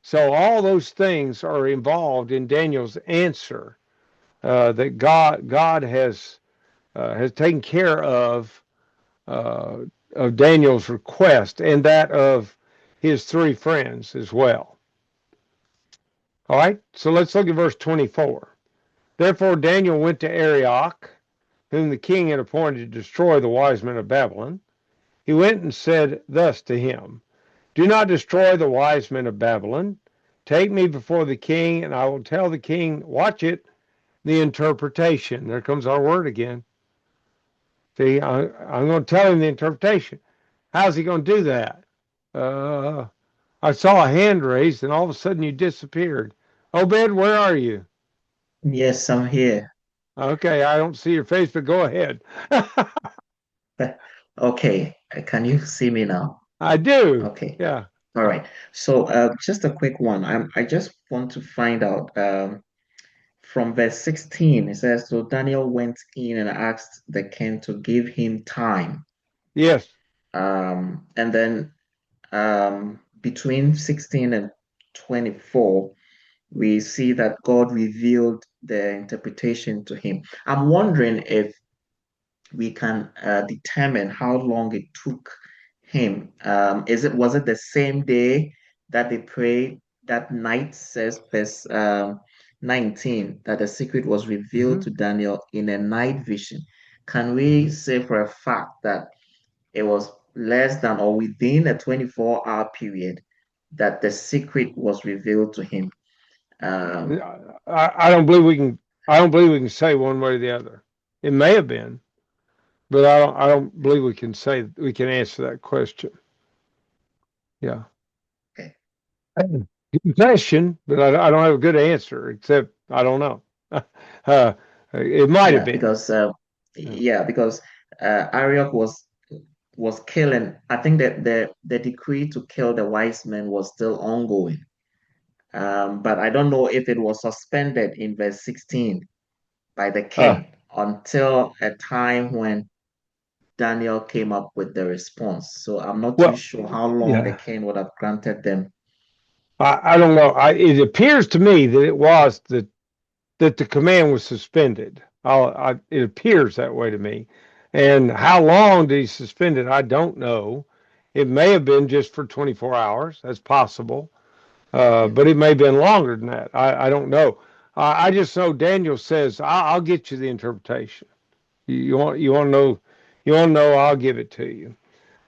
So all those things are involved in Daniel's answer that God has taken care of Daniel's request and that of his three friends as well. All right, so let's look at verse 24. Therefore Daniel went to Arioch, whom the king had appointed to destroy the wise men of Babylon. He went and said thus to him, do not destroy the wise men of Babylon. Take me before the king, and I will tell the king, watch it, the interpretation. There comes our word again. See, I'm going to tell him the interpretation. How's he going to do that? I saw a hand raised, and all of a sudden you disappeared. Obed, where are you? Yes, I'm here. Okay, I don't see your face, but go ahead. Okay, can you see me now? I do. Okay. Yeah. All right. So, just a quick one. I just want to find out from verse 16, it says, so Daniel went in and asked the king to give him time. Yes. And then between 16 and 24, we see that God revealed the interpretation to him. I'm wondering if we can determine how long it took him. Was it the same day that they prayed that night, says verse 19, that the secret was revealed to Daniel in a night vision? Can we say for a fact that it was less than or within a 24-hour period that the secret was revealed to him? I don't believe we can. I don't believe we can say one way or the other. It may have been, but I don't believe we can say we can answer that question. Yeah. Okay. Good question, but I don't have a good answer except I don't know. It might have been because Arioch was killing. I think that the decree to kill the wise men was still ongoing. But I don't know if it was suspended in verse 16 by the king until a time when Daniel came up with the response. So I'm not too sure how long the king would have granted them. I don't know. It appears to me that it was that the command was suspended. It appears that way to me. And how long did he suspend it? I don't know. It may have been just for 24 hours. That's possible. But it may have been longer than that. I don't know. I just know Daniel says, I'll get you the interpretation. You want to know? You want to know? I'll give it to you.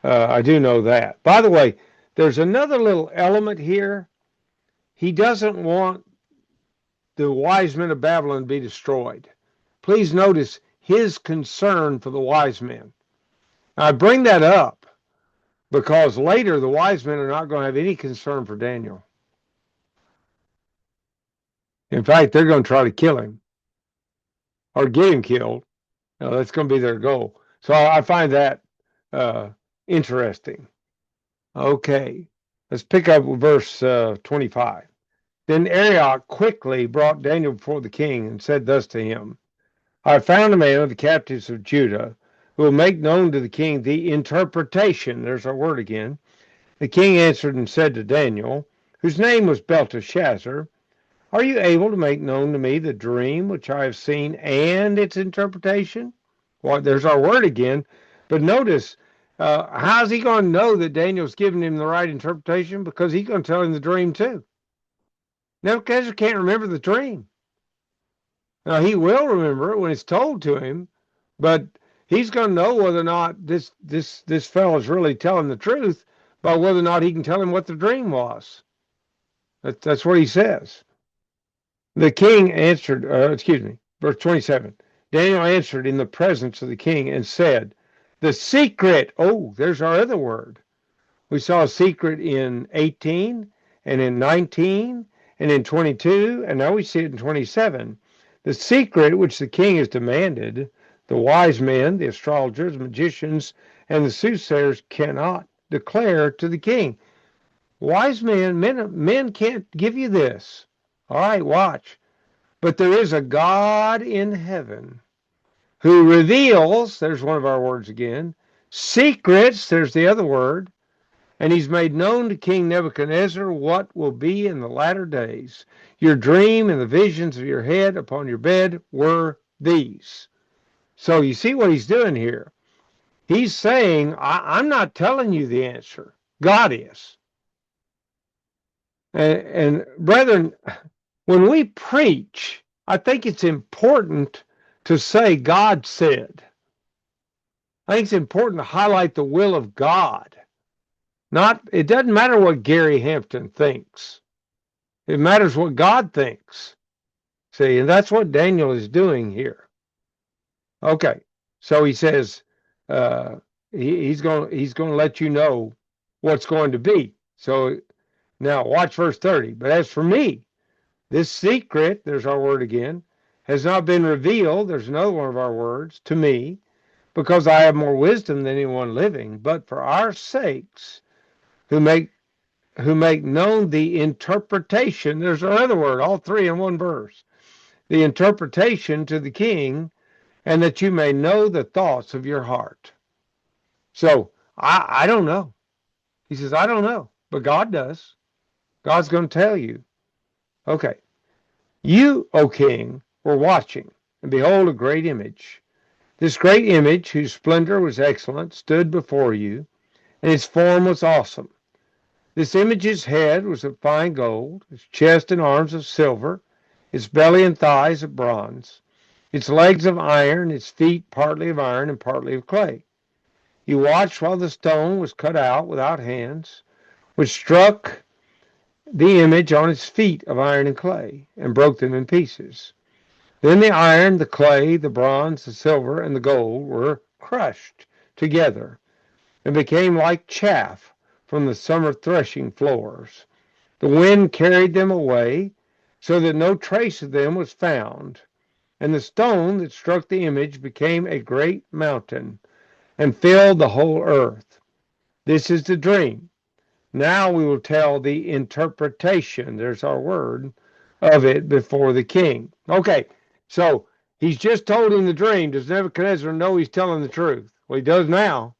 I do know that. By the way, there's another little element here. He doesn't want the wise men of Babylon to be destroyed. Please notice his concern for the wise men. I bring that up because later the wise men are not going to have any concern for Daniel. In fact, they're going to try to kill him or get him killed. That's going to be their goal. So I find that interesting. Okay, let's pick up verse 25. Then Arioch quickly brought Daniel before the king and said thus to him, I found a man of the captives of Judah who will make known to the king the interpretation. There's our word again. The king answered and said to Daniel, whose name was Belteshazzar, are you able to make known to me the dream which I have seen and its interpretation? Well, there's our word again. But notice, how's he going to know that Daniel's giving him the right interpretation? Because he's going to tell him the dream too. Nebuchadnezzar can't remember the dream. Now, he will remember it when it's told to him, but he's going to know whether or not this fellow is really telling the truth by whether or not he can tell him what the dream was. That's what he says. The king answered, verse 27. Daniel answered in the presence of the king and said, the secret, there's our other word. We saw a secret in 18 and in 19 and in 22, and now we see it in 27. The secret which the king has demanded, the wise men, the astrologers, magicians, and the soothsayers cannot declare to the king. Wise men can't give you this. All right, watch. But there is a God in heaven who reveals, there's one of our words again, secrets, there's the other word, and he's made known to King Nebuchadnezzar what will be in the latter days. Your dream and the visions of your head upon your bed were these. So you see what he's doing here. He's saying, I'm not telling you the answer. God is. And brethren, when we preach, I think it's important to say God said. I think it's important to highlight the will of God. It doesn't matter what Gary Hampton thinks. It matters what God thinks. See, and that's what Daniel is doing here. Okay, so he says he's going to let you know what's going to be. So now watch verse 30. But as for me, this secret, there's our word again, has not been revealed, there's another one of our words, to me, because I have more wisdom than anyone living, but for our sakes, who make known the interpretation, there's our other word, all three in one verse, the interpretation to the king, and that you may know the thoughts of your heart. So, I don't know. He says, I don't know, but God does. God's going to tell you. Okay. You, O king, were watching, and behold, a great image. This great image, whose splendor was excellent, stood before you, and its form was awesome. This image's head was of fine gold, its chest and arms of silver, its belly and thighs of bronze, its legs of iron, its feet partly of iron and partly of clay. You watched while the stone was cut out without hands, which struck the image on its feet of iron and clay, and broke them in pieces. Then the iron, the clay, the bronze, the silver, and the gold were crushed together, and became like chaff from the summer threshing floors. The wind carried them away, so that no trace of them was found. And the stone that struck the image became a great mountain, and filled the whole earth. This is the dream. Now we will tell the interpretation, there's our word, of it before the king. Okay, so he's just told him the dream. Does Nebuchadnezzar know he's telling the truth? Well, he does now.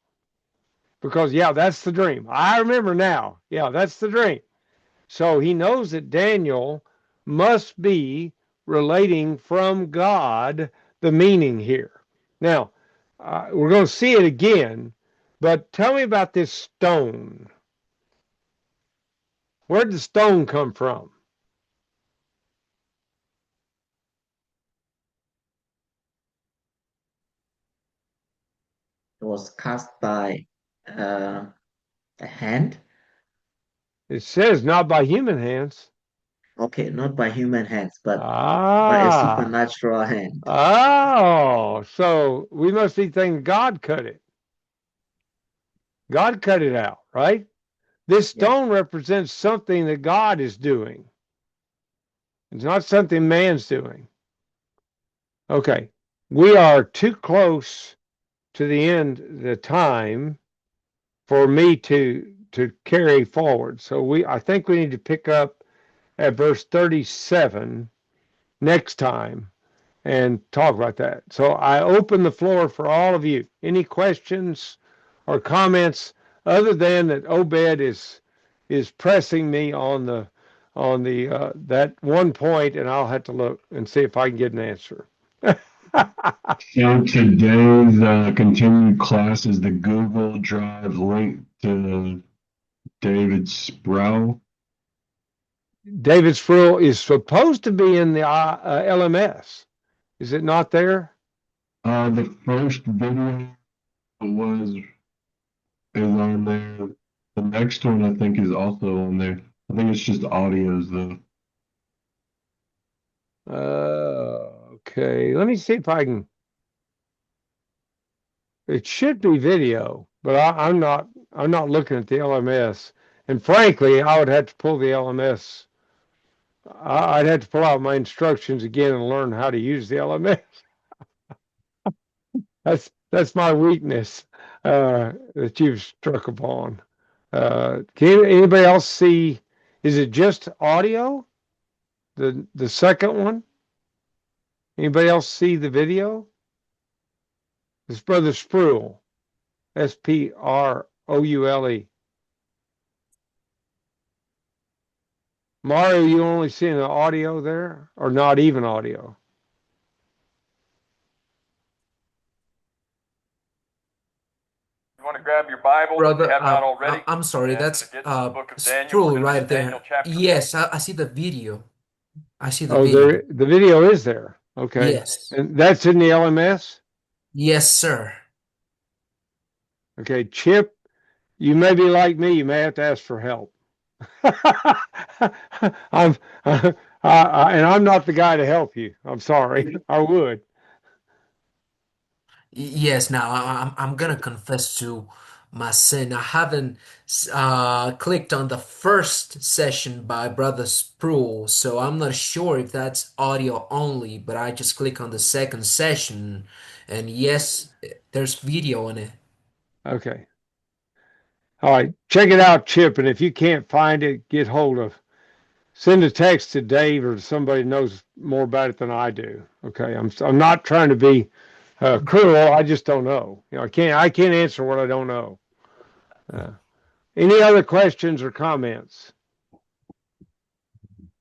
Because, that's the dream. I remember now. That's the dream. So he knows that Daniel must be relating from God the meaning here. Now, we're going to see it again, but tell me about this stone. Where did the stone come from? It was cast by a hand. It says not by human hands. Okay, not by human hands, but by a supernatural hand. So we must be thinking God cut it. God cut it out, right? This stone represents something that God is doing. It's not something man's doing. Okay, we are too close to the end of the time for me to carry forward. So I think we need to pick up at verse 37 next time, and talk about that. So I open the floor for all of you. Any questions or comments other than that Obed is pressing me on the that one point, and I'll have to look and see if I can get an answer. So today's continued class is the Google Drive link to David Sproul. David Sproul is supposed to be in the LMS. Is it not there? The first video is on there. The next one I think is also on there. I think it's just audios though. Okay. Let me see if I can. It should be video, but I'm not looking at the LMS. And frankly, I would have to pull the LMS. I'd have to pull out my instructions again and learn how to use the LMS. That's my weakness that you've struck upon. Can anybody else see? Is it just audio? The second one? Anybody else see the video? It's Brother Sproul, Sproule. Mario, you only seeing the audio there, or not even audio? You want to grab your Bible if you Brother, have not already. I'm sorry, and that's get to the book of Daniel. We're Sproul gonna be right in there. Daniel chapter Yes, I see the video. I see the Oh, video. the video is there. Okay. Yes. And that's in the LMS? Yes, sir. Okay, Chip, you may be like me. You may have to ask for help. I'm and I'm not the guy to help you. I'm sorry. I would. Yes, now I'm gonna confess to my sin. I haven't clicked on the first session by Brother Sproul, so I'm not sure if that's audio only, but I just click on the second session, and yes, there's video in it. Okay. All right. Check it out, Chip. And if you can't find it, send a text to Dave or somebody who knows more about it than I do. Okay. I'm not trying to be cruel. I just don't know. I can't answer what I don't know. Any other questions or comments?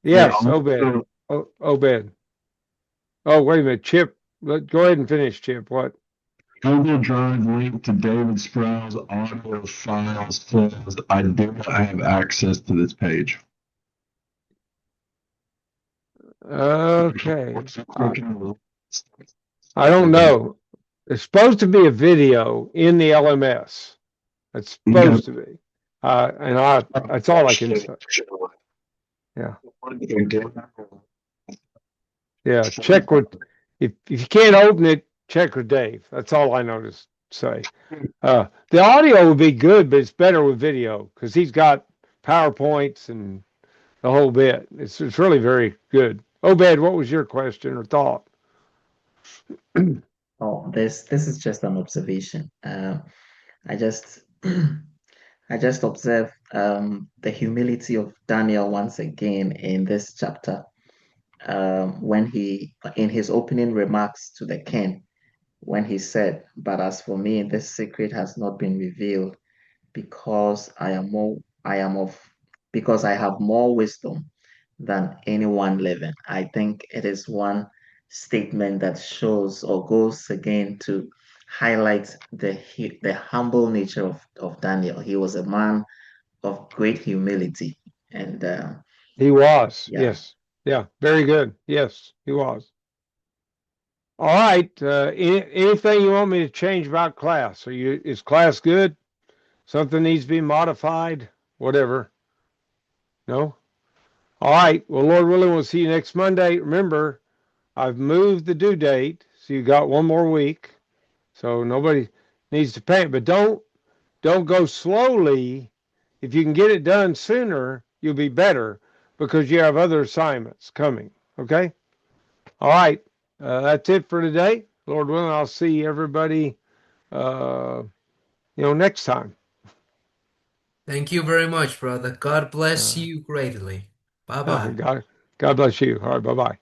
Yes, Yeah, Obed. Obed. Oh, wait a minute, Chip. Go ahead and finish, Chip. What? Google Drive link to David Sproul's audio files says I do not have access to this page. Okay. I don't know. It's supposed to be a video in the LMS. It's supposed to be. And that's all I can say. Yeah. Yeah. Check with, if you can't open it, check with Dave. That's all I know to say. The audio would be good, but it's better with video because he's got PowerPoints and the whole bit. It's really very good. Obed, what was your question or thought? Oh, this is just an observation. I just I just observed the humility of Daniel once again in this chapter. When he, in his opening remarks to the king, when he said, "But as for me, this secret has not been revealed, because I am of, because I have more wisdom than anyone living." I think it is one statement that shows or goes again to highlight the humble nature of Daniel. He was a man of great humility, and He was, yeah. yes. Yeah, very good. Yes, he was. All right. Anything you want me to change about class? Is class good? Something needs to be modified? Whatever. No? All right. Well, Lord willing, we'll see you next Monday. Remember, I've moved the due date, so you got one more week. So nobody needs to panic. But don't go slowly. If you can get it done sooner, you'll be better because you have other assignments coming. Okay? All right. That's it for today. Lord willing, I'll see everybody next time. Thank you very much, brother. God bless you greatly. Bye-bye. God bless you. All right, bye-bye.